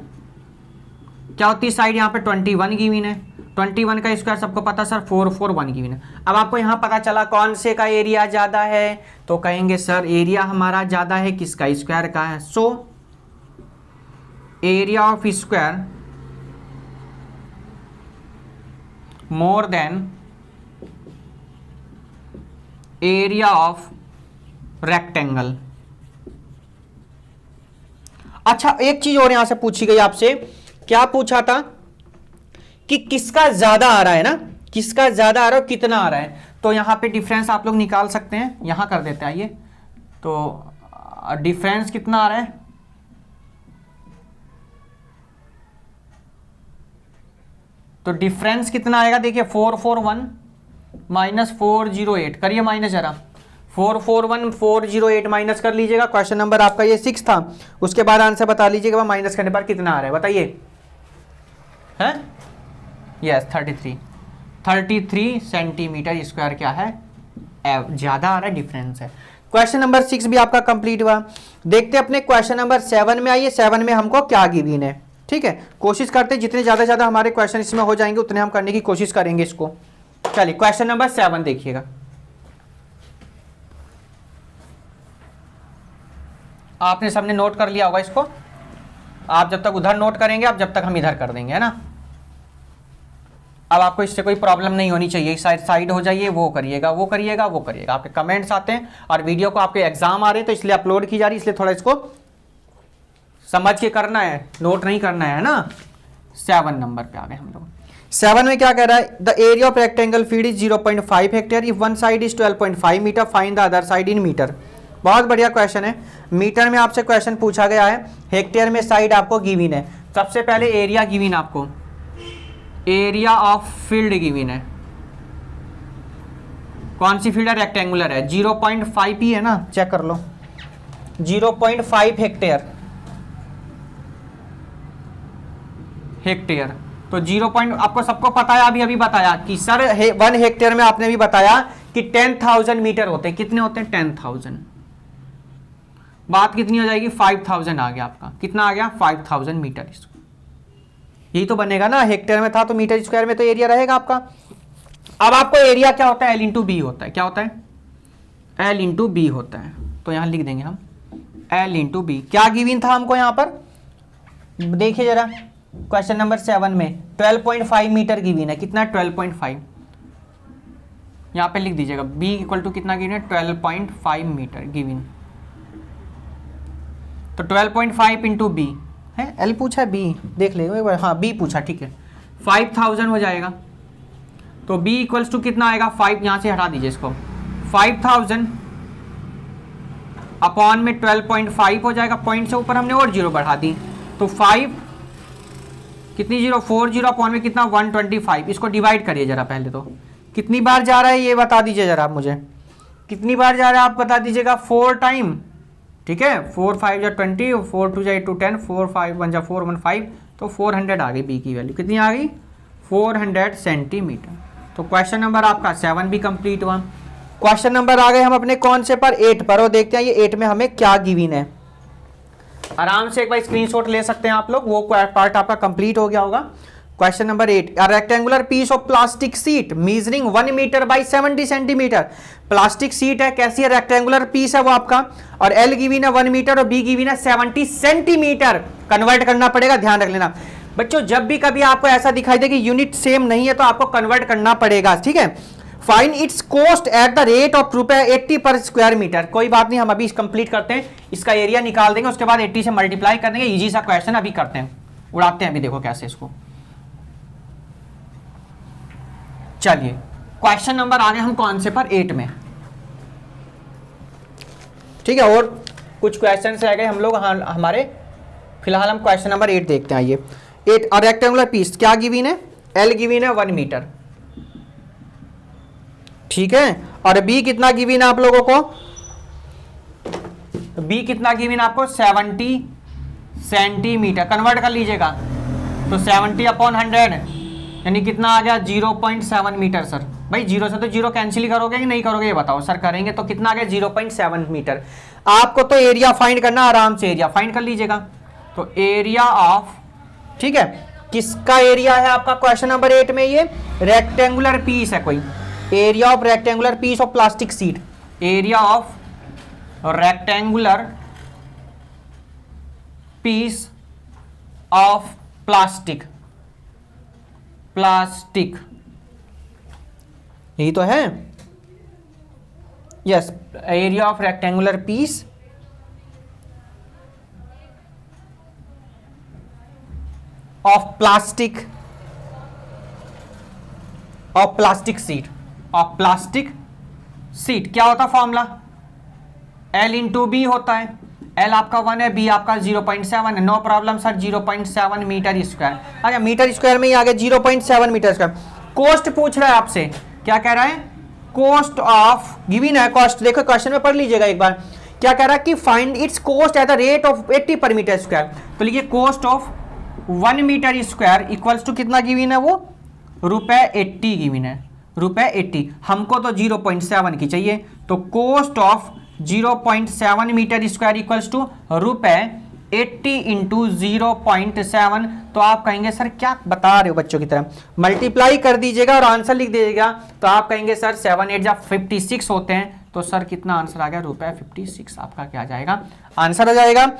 क्या होती है साइड यहाँ पे 21 गिवन है। 21 का स्क्वायर सबको पता सर 441 गिवन है। अब आपको यहाँ पता चला कौन से का एरिया ज्यादा है, तो कहेंगे सर एरिया हमारा ज्यादा है किसका, स्क्वायर का है। So area of square more than area of rectangle. अच्छा, एक चीज और यहां से पूछी गई आपसे, क्या पूछा था कि किसका ज्यादा आ रहा है ना, किसका ज्यादा आ रहा है, कितना आ रहा है। तो यहां पे डिफरेंस आप लोग निकाल सकते हैं, यहां कर देते हैं आइए। तो डिफरेंस कितना आ रहा है, तो डिफरेंस कितना आएगा, देखिए 441 माइनस 408 करिए माइनस जरा, 441 408 माइनस कर लीजिएगा। क्वेश्चन नंबर आपका ये 6 था, उसके बाद आंसर बता लीजिएगा माइनस करने पर कितना आ रहा है, बताइए। है यस 33 सेंटीमीटर स्क्वायर क्या है, ज्यादा आ रहा है, डिफरेंस है। क्वेश्चन नंबर 6 भी आपका कंप्लीट हुआ। देखते अपने क्वेश्चन नंबर 7 में आइए। 7 में हमको क्या गिवन है, ठीक है, कोशिश करते जितने ज्यादा हमारे क्वेश्चन इसमें हो जाएंगे उतने हम करने की कोशिश करेंगे इसको। चलिए क्वेश्चन नंबर 7 देखिएगा। आपने सबने नोट कर लिया होगा इसको, आप जब तक उधर नोट करेंगे, आप जब तक हम इधर कर देंगे, है ना। अब आपको इससे कोई प्रॉब्लम नहीं होनी चाहिए, साइड हो जाइए, वो करिएगा वो करिएगा वो करिएगा। आपके कमेंट्स आते हैं और वीडियो को आपके एग्जाम आ रहे हैं तो इसलिए अपलोड की जा रही है, इसलिए थोड़ा इसको समझ के करना है, नोट नहीं करना है ना। 7 नंबर पे आ गए हम लोग। 7 में क्या कह रहा है, the area of rectangle field is 0.5 hectare if one side is 12.5 metre, find the other side in metre. बहुत बढ़िया क्वेश्चन है। मीटर में आपसे क्वेश्चन पूछा गया है, हेक्टेयर में साइड आपको गिवन है। सबसे पहले एरिया गिवन, आपको एरिया ऑफ फील्ड गिवन है। कौन सी फील्ड है, रेक्टेंगुलर है, 0.5 ही है ना, चेक कर लो, 0.5 हेक्टेयर। तो 0 आपको सबको पता है, अभी बताया कि सर 1 हेक्टेयर में आपने भी बताया कि 10,000 मीटर होते हैं। कितने होते हैं, 10,000। बात कितनी हो जाएगी, 5,000 आ गया आपका, कितना आ गया, 5,000 मीटर। यही तो बनेगा ना, हेक्टेयर में था तो मीटर स्क्वायर में तो एरिया रहेगा आपका। अब आपको एरिया क्या होता है, एल इंटू बी होता है। क्या होता है, एल इंटू बी होता है। तो यहां लिख देंगे हम एल इंटू बी। क्या गिवन था हमको यहां पर, देखिए जरा क्वेश्चन नंबर 7 में 12.5 मीटर गिवन है। कितना, 12.5। यहां पे लिख दीजिएगा बी इक्वल टू कितना गिवन है, 12.5 मीटर गिवन। तो 12.5 इंटू बी है, एल पूछा है, बी देख ले, हाँ बी पूछा, ठीक है, 5,000 हो जाएगा। तो बी इक्वल्स टू कितना आएगा, 5, यहां से हटा दीजिए इसको, 5,000 अपॉन में 12.5 हो जाएगा। पॉइंट से ऊपर हमने और जीरो बढ़ा दी, तो 5 कितनी जीरो, 40 अपॉन में कितना, 125। इसको डिवाइड करिए जरा पहले, तो कितनी बार जा रहा है ये बता दीजिए जरा आप मुझे, कितनी बार जा रहा है आप बता दीजिएगा, 4 टाइम, ठीक है। 4 5 जा 20, 4 2 जा 8 2 10, 4 5 1 जा 4 1 5, तो 400 आ गई। बी की वैल्यू कितनी आ गई, 400 सेंटीमीटर। तो क्वेश्चन नंबर आपका 7 भी कंप्लीट हुआ। क्वेश्चन नंबर आ गए हम अपने कौन से पर, 8 पर, और देखते हैं ये 8 में हमें क्या गिवन है। आराम से एक बार स्क्रीनशॉट ले सकते हैं आप लोग, वो पार्ट आपका कंप्लीट हो गया होगा। Question number 8, a rectangular piece of plastic sheet measuring 1 metre by 70 centimetre. Plastic sheet है, कैसी है, रेक्टेंगुलर पीस है वो आपका, और एल गिवन है 1 मीटर और बी गिवन है 70 सेंटीमीटर। कन्वर्ट करना पड़ेगा, ध्यान रख लेना बच्चों, जब भी कभी आपको ऐसा दिखाई दे कि यूनिट सेम नहीं है तो आपको कन्वर्ट करना पड़ेगा, ठीक है। Fine it's cost at the rate of ₹80 पर स्क्वायर मीटर। कोई बात नहीं, हम अभी कंप्लीट करते हैं, इसका एरिया निकाल देंगे, उसके बाद 80 से मल्टीप्लाई कर देंगे। इजी सा क्वेश्चन अभी करते हैं, उड़ाते हैं अभी, देखो कैसे इसको। चलिए क्वेश्चन नंबर आ गए हम कौन से पर, 8 में, ठीक है। और कुछ क्वेश्चन रह गए हम लोग हमारे, फिलहाल हम क्वेश्चन नंबर 8 देखते हैं। आइए 8, और रेक्टेंगुलर पीस क्या गिवन है, एल गिवन है 1 मीटर, ठीक है। और बी कितना गिवन है आप लोगों को, बी कितना गिवन आपको, 70 सेंटीमीटर। कन्वर्ट कर लीजिएगा, तो 70 अपॉन 100 यानी कितना आ गया, 0.7 मीटर। सर भाई जीरो से तो जीरो कैंसिल करोगे कि नहीं करोगे ये बताओ। सर करेंगे, तो कितना आ गया, 0.7 मीटर। आपको तो एरिया फाइंड करना, आराम से एरिया फाइंड कर लीजिएगा। तो एरिया ऑफ, ठीक है, किसका एरिया है आपका क्वेश्चन नंबर 8 में, ये रेक्टेंगुलर पीस है कोई, area of rectangular piece of plastic sheet, area of rectangular piece of plastic, plastic यही तो है, yes, area of rectangular piece of plastic, of plastic sheet, of plastic sheet क्या होता formula, L into B होता है, L आपका 1 है, B आपका 0.7 है, no problem sir, 0.7 metre square. अच्छा मीटर स्क्वायर में ही आ गया 0.7 मीटर स्क्वायर। कोस्ट पूछ रहा है आपसे, क्या कह रहा है, कोस्ट ऑफ, गिवन है कॉस्ट, देखो क्वेश्चन में पढ़ लीजिएगा एक बार, क्या कह रहा है कि find its cost at the rate of 80 per metre square. तो लिखिए cost of 1 metre square equals to कितना गिवन है, वो ₹80 गिवन है, ₹80। हमको तो 0.7 की चाहिए, तो cost of 0.7 metre square equals to ₹80 into 0.7। तो आप कहेंगे सर क्या बता रहे हो बच्चों की तरह, मल्टीप्लाई कर दीजिएगा और आंसर लिख दीजिएगा। तो आप कहेंगे सर 7 8 जा 56 होते हैं, तो सर कितना आंसर आ गया, ₹56 आपका क्या आ जाएगा, आंसर आ जाएगा।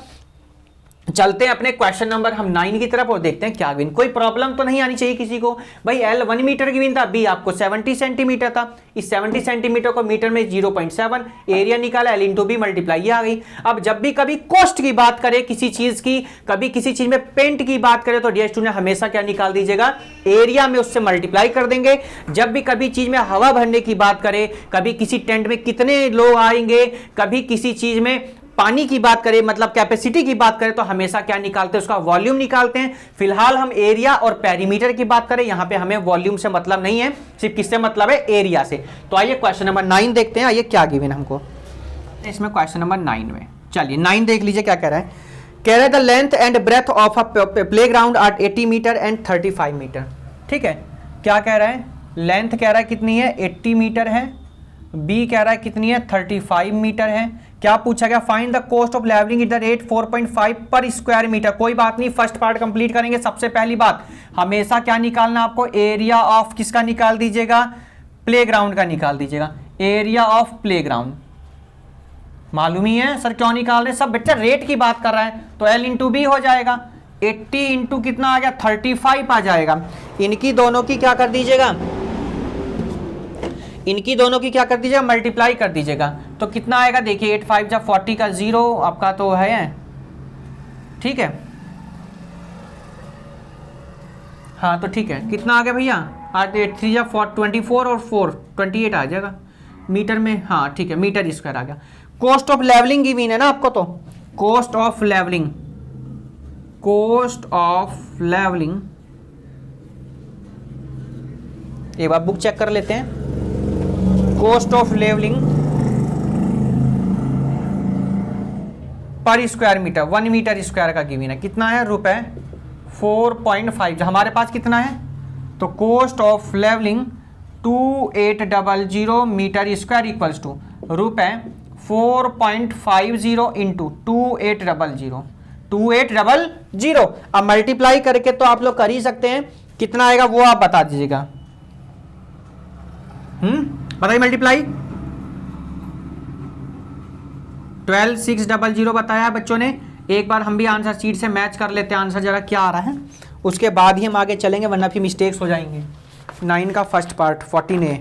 चलते हैं अपने क्वेश्चन नंबर हम 9 की तरफ और देखते हैं क्या गिवन, कोई प्रॉब्लम तो नहीं आनी चाहिए किसी को। भाई L 1 मीटर गिवन था, B आपको 70 सेंटीमीटर था, इस 70 सेंटीमीटर को मीटर में 0.7 एरिया निकाला, L इंटू बी मल्टीप्लाई, ये आ गई। अब जब भी कभी कॉस्ट की बात करें किसी चीज की, कभी किसी चीज में पेंट की बात करें, तो डियर स्टूडेंट हमेशा क्या निकाल दीजिएगा, एरिया में उससे मल्टीप्लाई कर देंगे। जब भी कभी चीज में हवा भरने की बात करें, कभी किसी टेंट में कितने लोग आएंगे, कभी किसी चीज में पानी की बात करें, मतलब कैपेसिटी की बात करें, तो हमेशा क्या निकालते हैं, उसका वॉल्यूम निकालते हैं। फिलहाल हम एरिया और पेरीमीटर की बात करें, यहां पे हमें वॉल्यूम से मतलब नहीं है, सिर्फ किससे मतलब है, एरिया से। तो आइए क्वेश्चन नंबर 9 देखते हैं, आइए क्या गिवन हमको इसमें क्वेश्चन नंबर 9 में। चलिए 9 देख लीजिए क्या कह रहा है, कह रहा है the length and breadth of a playground are 80 metre and 35 metre. ठीक है, क्या कह रहा है, लेंथ कह रहा है कितनी है, 80 मीटर है, बी कह रहा है कितनी है, 35 मीटर है। क्या पूछा गया, find the cost of levelling at the rate 4.5 per square metre. कोई बात नहीं, फर्स्ट पार्ट कंप्लीट करेंगे। सबसे पहली बात हमेशा क्या निकालना आपको, एरिया ऑफ किसका निकाल दीजिएगा, प्लेग्राउंड का निकाल दीजिएगा, एरिया ऑफ प्लेग्राउंड। मालूम ही है सर क्यों निकाल रहे हैं, सब बच्चा रेट की बात कर रहा है, तो L इंटू बी हो जाएगा, 80 इंटू कितना आ गया, 35 आ जाएगा। इनकी दोनों की क्या कर दीजिएगा, इनकी दोनों की क्या कर दीजिएगा, मल्टीप्लाई कर दीजिएगा। तो कितना आएगा, देखिए 8 5 जा 40 का 0 आपका तो है, ठीक है, हाँ तो ठीक है, कितना आ गया भैया, 8 8 3 जा 24 और 4 28 आ जाएगा मीटर में, हाँ ठीक है, मीटर स्क्वायर आ गया। कॉस्ट ऑफ लेवलिंग गिवन है ना आपको, तो cost of levelling, cost of levelling एक बार बुक चेक कर लेते हैं। Cost of levelling per square metre, 1 metre square का गिवन है, कितना है, ₹4.5। हमारे पास कितना है, तो cost of levelling 2800 metre square equals to ₹4.50 into 2800। अब मल्टीप्लाई करके तो आप लोग कर ही सकते हैं, कितना आएगा वो आप बता दीजिएगा। बताइए मल्टीप्लाई, 12600 बताया बच्चों ने। एक बार हम भी आंसर शीट से मैच कर लेते हैं, आंसर जरा क्या आ रहा है, उसके बाद ही हम आगे चलेंगे, वरना फिर मिस्टेक्स हो जाएंगे। 9 का फर्स्ट पार्ट 14A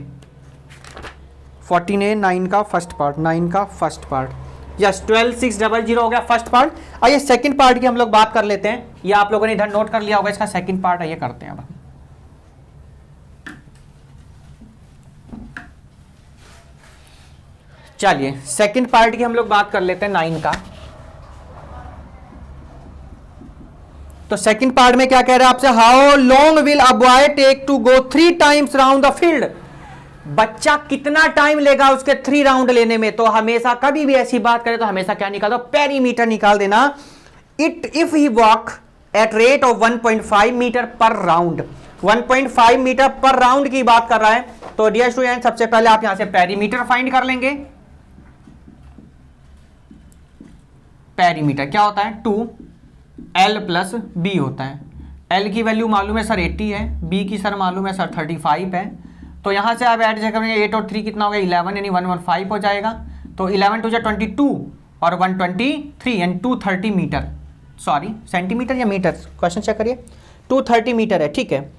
9 का फर्स्ट पार्ट, यस 12600 हो गया फर्स्ट पार्ट। आइए सेकंड पार्ट की हम लोग बात कर लेते हैं, ये आप लोगों ने इधर नोट कर लिया होगा, इसका सेकंड पार्ट आइए करते हैं। अब चलिए सेकंड पार्ट की हम लोग बात कर लेते हैं 9 का। तो सेकंड पार्ट में क्या कह रहा है आपसे, how long will a boy take to go 3 times round the field. बच्चा कितना टाइम लेगा उसके 3 राउंड लेने में। तो हमेशा कभी भी ऐसी बात करें तो हमेशा क्या निकाल दो, पेरीमीटर निकाल देना। If he walk at rate of 1.5 metre per round, 1.5 metre per round की बात कर रहा है। तो डियर स्टूडेंट सबसे पहले आप यहां से पेरीमीटर फाइंड कर लेंगे। पेरीमीटर क्या होता है, 2L + B होता है। L की वैल्यू मालूम है सर 80 है, B की सर मालूम है सर 35 है। तो यहां से आप ऐड करेंगे 8 और 3 कितना हो गया 11, यानी 115 हो जाएगा। तो 11 2 22 और 123 एंड 230 मीटर, सॉरी सेंटीमीटर या मीटर, क्वेश्चन चेक करिए, 230 मीटर है, ठीक है।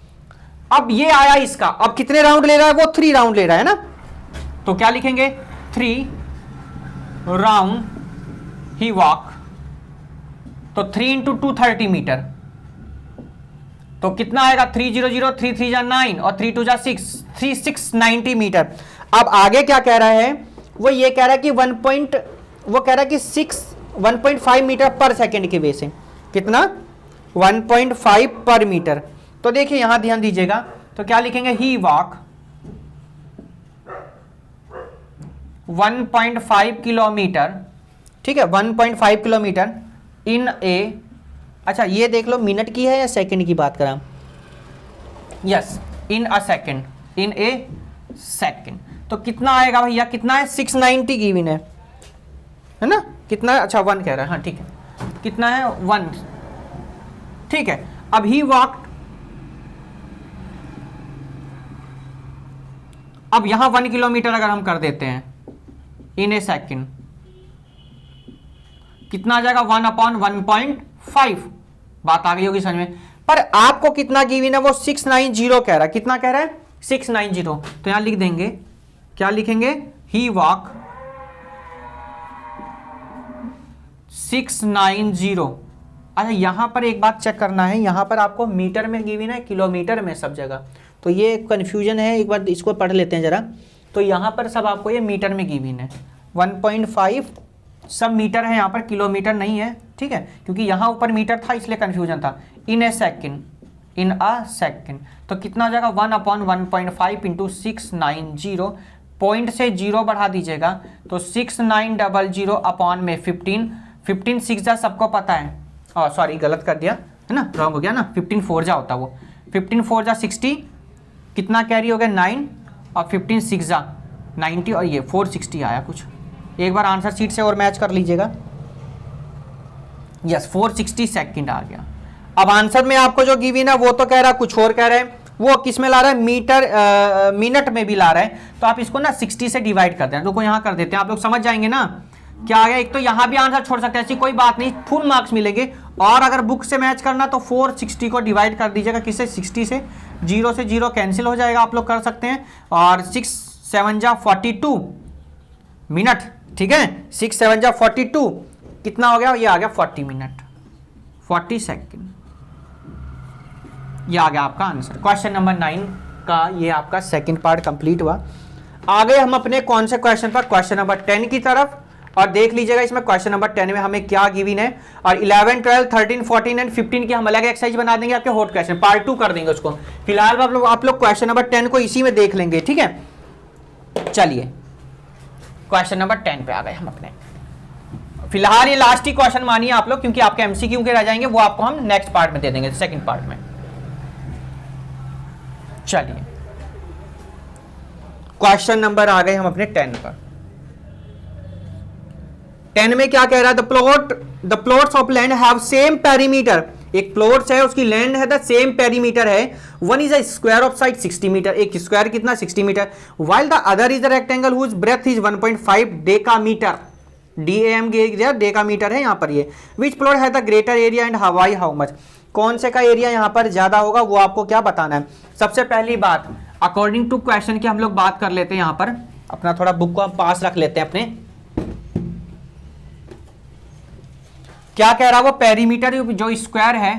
अब ये आया इसका, अब कितने राउंड ले रहा है वो 3 राउंड ले रहा है ना, तो क्या लिखेंगे 3 राउंड ही वॉक, तो 3 इंटू 230 मीटर, तो कितना आएगा 300, 3 3 जा 9 और 3 2 जा 6, 3690 मीटर। अब आगे क्या कह रहा है, वो ये कह रहा है कि 1.5 मीटर पर सेकेंड के वे से, कितना 1.5 पर मीटर। तो देखिए यहां ध्यान दीजिएगा, तो क्या लिखेंगे ही वॉक 1.5 किलोमीटर, ठीक है 1.5 किलोमीटर इन ए, अच्छा ये देख लो मिनट की है या सेकंड की बात करा, yes in a second, in A second. तो कितना आएगा भैया, कितना है 690 गिवन है ना, कितना है, अच्छा 1 कह रहा है, हाँ ठीक है, कितना है 1, ठीक है। अब ही वॉक, अब यहां 1 किलोमीटर अगर हम कर देते हैं इन ए सेकंड, कितना आ जाएगा 1/1.5, बात आ गई होगी समझ में। पर आपको कितना गिवन है वो 690 कह रहा है, कितना कह रहा है 690, तो यहां लिख देंगे, क्या लिखेंगे ही वॉक 690। अच्छा यहां पर एक बात चेक करना है, यहां पर आपको मीटर में गिवन है किलोमीटर में सब जगह, तो ये कंफ्यूजन है, एक बार इसको पढ़ लेते हैं जरा। तो यहां पर सब आपको ये मीटर में गिवन है, 1.5 सब मीटर है, यहाँ पर किलोमीटर नहीं है, ठीक है, क्योंकि यहाँ ऊपर मीटर था इसलिए कंफ्यूजन था। इन ए सेकेंड, इन अ सेकेंड, तो कितना हो जाएगा 1/1.5 इंटू 690, पॉइंट से 0 बढ़ा दीजिएगा, तो 6900 अपॉन में 15, 15 6 जा सबको पता है, सॉरी गलत कर दिया है ना, रॉन्ग हो गया ना, 15 4 जा होता वो, 15 4 जा 60, कितना कैरी हो गया 9, और 15 6 जा 90, और ये 460 आया कुछ, एक बार आंसर शीट से और मैच कर लीजिएगा, यस 460 सेकंड आ गया। अब आंसर में आपको जो गिवन है वो तो कह रहा है कुछ और कह रहा है, वो किस में ला रहा है मीटर मिनट में भी ला रहा है, तो आप इसको ना 60 से डिवाइड कर दें, तो यहाँ कर देते हैं, आप लोग समझ जाएंगे ना क्या आ गया। एक तो यहाँ भी आंसर छोड़ सकते हैं, ऐसी कोई बात नहीं, फुल मार्क्स मिलेंगे, और अगर बुक से मैच करना तो 460 को डिवाइड कर दीजिएगा, किससे 60 से, 0 से 0 कैंसिल हो जाएगा, आप लोग कर सकते हैं, और 6 7 जा 42 मिनट, ठीक है 6 7 जा 42, कितना हो गया, ये आ गया 40 मिनट 40 सेकेंड, ये आ गया आपका आंसर। क्वेश्चन नंबर 9 का ये आपका सेकंड पार्ट कंप्लीट हुआ। आगे हम अपने कौन से क्वेश्चन पर, क्वेश्चन नंबर 10 की तरफ, और देख लीजिएगा इसमें क्वेश्चन नंबर 10 में हमें क्या गिवन है, और 11 12 13 14 एंड 15 की हम अलग एक्सरसाइज बना देंगे, आपके हॉट क्वेश्चन पार्ट 2 कर देंगे उसको। फिलहाल आप लोग क्वेश्चन नंबर 10 को इसी में देख लेंगे, ठीक है। चलिए क्वेश्चन नंबर 10 पे आ गए हम अपने, फिलहाल ये लास्ट ही क्वेश्चन मानिए आप लोग, क्योंकि आपके एमसीक्यू के रह जाएंगे, वो आपको हम नेक्स्ट पार्ट में दे देंगे, सेकंड पार्ट में। चलिए क्वेश्चन नंबर आ गए हम अपने 10 पर। 10 में क्या कह रहा है, the plots of land have same perimeter, एक प्लॉट्स है उसकी लैंड है द सेम पेरीमीटर है, one is a square of side 60 metre, एक स्क्वायर कितना 60 metre, while the other is a rectangle whose breadth is 1.5 decametre, DAM decametre है यहाँ पर ये, which plot is the greater area and हवाई how much, कौन से का एरिया यहाँ पर ज्यादा होगा वो आपको क्या बताना है। सबसे पहली बात अकॉर्डिंग टू क्वेश्चन की हम लोग बात कर लेते हैं, यहाँ पर अपना थोड़ा बुक को हम पास रख लेते हैं अपने, क्या कह रहा है वो पेरीमीटर जो स्क्वायर है,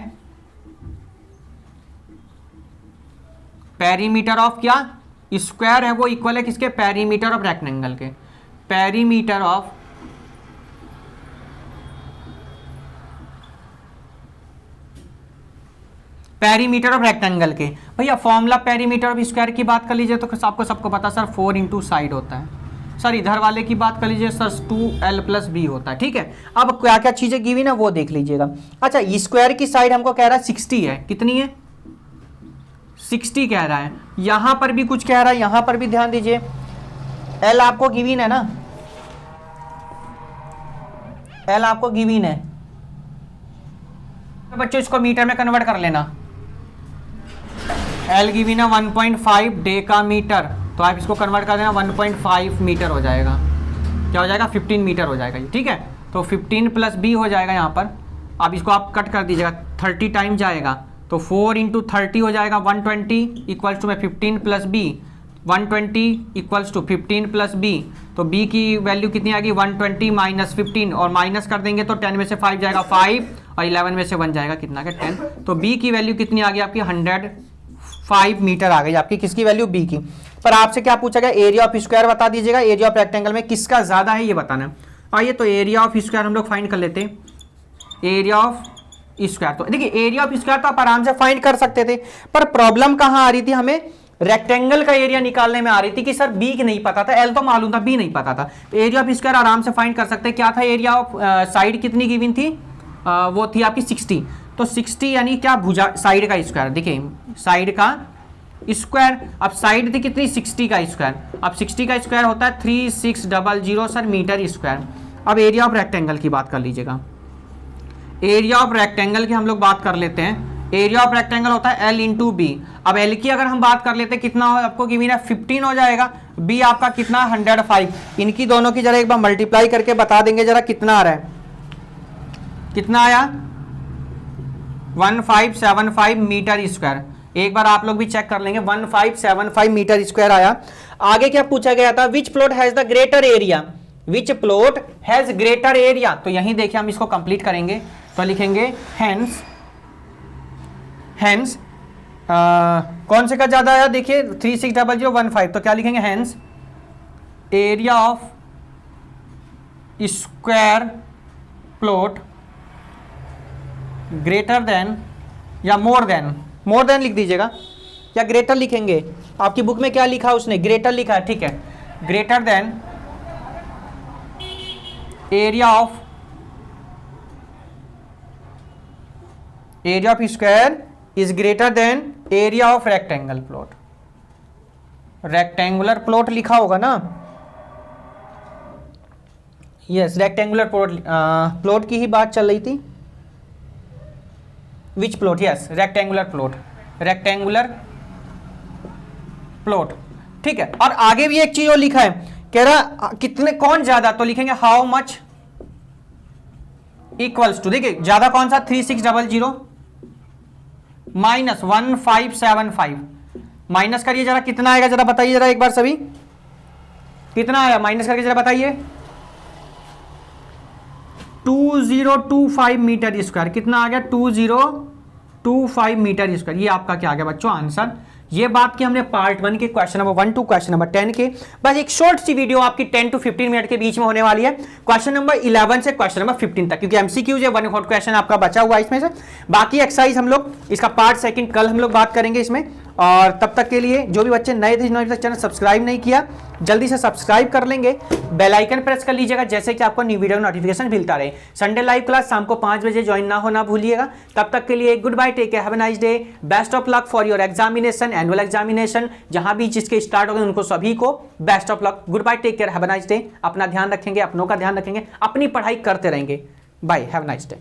पेरीमीटर ऑफ क्या स्क्वायर है वो इक्वल है किसके, पेरीमीटर ऑफ रेक्टेंगल के, पेरीमीटर ऑफ रेक्टेंगल के। भैया फॉर्मूला पेरीमीटर ऑफ स्क्वायर की बात कर लीजिए तो आपको सबको पता सर 4 इंटू साइड होता है, सर इधर वाले की बात कर लीजिए सर 2l+b होता है, ठीक है। अब क्या क्या चीजें गिवन है वो देख लीजिएगा। अच्छा स्क्वायर की साइड हमको कह रहा है 60 है, कितनी है 60 कह रहा है, यहां पर भी कुछ कह रहा है, यहां पर भी ध्यान दीजिए, l आपको गिवन है ना, l आपको गिवन है, तो बच्चों इसको मीटर में कन्वर्ट कर लेना, l गिवन है 1.5 डेकामीटर, तो आप इसको कन्वर्ट कर देना 1.5 मीटर हो जाएगा, क्या हो जाएगा 15 मीटर हो जाएगा ये, ठीक है। तो 15 + b हो जाएगा यहाँ पर, अब इसको आप कट कर दीजिएगा, 30 टाइम जाएगा तो 4 इंटू 30 हो जाएगा 120 इक्वल्स टू में 15 plus B, 120 equals to 15 plus B, तो b की वैल्यू कितनी आ गई 120 माइनस 15 और माइनस कर देंगे तो 10 में से 5 जाएगा 5 और 11 में से 1 जाएगा कितना का 10, तो b की वैल्यू कितनी आ गई आपकी 105 मीटर आ गई आपकी, किसकी वैल्यू b की। पर आपसे क्या पूछा गया, एरिया ऑफ स्क्वायर बता दीजिएगा, एरिया ऑफ रेक्टेंगल में किसका ज्यादा है ये बताना। आइए तो एरिया ऑफ स्क्वायर हम लोग फाइंड कर लेते हैं, एरिया ऑफ स्क्वायर। तो देखिए एरिया ऑफ स्क्वायर तो आप आराम से फाइंड कर सकते थे, पर प्रॉब्लम कहां आ रही थी, हमें रेक्टेंगल का एरिया निकालने में आ रही थी कि सर बी नहीं पता था, एल तो मालूम था, बी नहीं पता था। तो एरिया ऑफ स्क्वायर आराम से फाइंड कर सकते हैं। क्या था एरिया ऑफ साइड कितनी गिवन थी, वो थी आपकी 60, तो 60 यानी क्या भुजा साइड का स्क्वायर, देखिए साइड का स्क्वायर। अब साइड थी कितनी 60 का स्क्वायर, अब 60 का स्क्वायर होता है 3600 सर मीटर स्क्वायर। अब एरिया ऑफ रेक्टेंगल की बात कर लीजिएगा, एरिया ऑफ रेक्टेंगल की हम लोग बात कर लेते हैं। एरिया ऑफ रेक्टेंगल होता है L इंटू बी। अब L की अगर हम बात कर लेते हैं कितना हो आपको गिवन है 15 हो जाएगा, B आपका कितना 105। इनकी दोनों की जरा एक बार मल्टीप्लाई करके बता देंगे जरा कितना आ रहा है, कितना आया 1575 मीटर स्क्वायर। एक बार आप लोग भी चेक कर लेंगे 1575 मीटर स्क्वायर आया। आगे क्या पूछा गया था, which plot has the greater area, which plot has greater area. तो यहीं देखिए हम इसको कंप्लीट करेंगे तो लिखेंगे हेंस, हेंस कौन से का ज्यादा आया, देखिए 360015, तो क्या लिखेंगे hence area of square plot greater than या मोर देन, मोर देन लिख दीजिएगा या ग्रेटर लिखेंगे, आपकी बुक में क्या लिखा है उसने ग्रेटर लिखा है, ठीक है, greater than area of square is greater than area of rectangle plot. Rectangular plot लिखा होगा ना, यस रेक्टेंगुलर प्लॉट की ही बात चल रही थी। Which plot, yes rectangular plot, rectangular plot, ठीक है। और आगे भी एक चीज और लिखा है, कह रहा कितने कौन ज्यादा, तो लिखेंगे हाउ मच इक्वल्स टू, देखिए ज्यादा कौन सा 3600 माइनस 1575, माइनस करिए जरा कितना आएगा जरा बताइए जरा एक बार सभी, कितना आया माइनस करके जरा बताइए 2025 मीटर स्क्वायर, कितना आ गया 2025 मीटर स्क्वायर। ये आपका क्या आ गया बच्चों आंसर। ये बात की हमने पार्ट 1 के question number 1 to question number 10 के, बस एक शॉर्ट सी वीडियो आपकी 10 to 15 मिनट के बीच में होने वाली है, क्वेश्चन नंबर 11 से क्वेश्चन नंबर 15 तक, क्योंकि एमसीक्यूज है 1 हॉट क्वेश्चन आपका बचा हुआ है इसमें से। बाकी एक्सरसाइज हम लोग इसका पार्ट 2 कल हम लोग बात करेंगे इसमें। और तब तक के लिए जो भी बच्चे नए थे जिन्होंने चैनल सब्सक्राइब नहीं किया जल्दी से सब्सक्राइब कर लेंगे, बेल आइकन प्रेस कर लीजिएगा जैसे कि आपको न्यू वीडियो नोटिफिकेशन मिलता रहे। संडे लाइव क्लास शाम को 5 बजे ज्वाइन ना होना भूलिएगा। तब तक के लिए goodbye, take care, have a nice day, best of luck for your examination, annual examination, जहां भी जिसके स्टार्ट हो गए उनको सभी को best of luck. Goodbye, take care, have a nice day. अपना ध्यान रखेंगे, अपनों का ध्यान रखेंगे, अपनी पढ़ाई करते रहेंगे। Bye, have a nice day.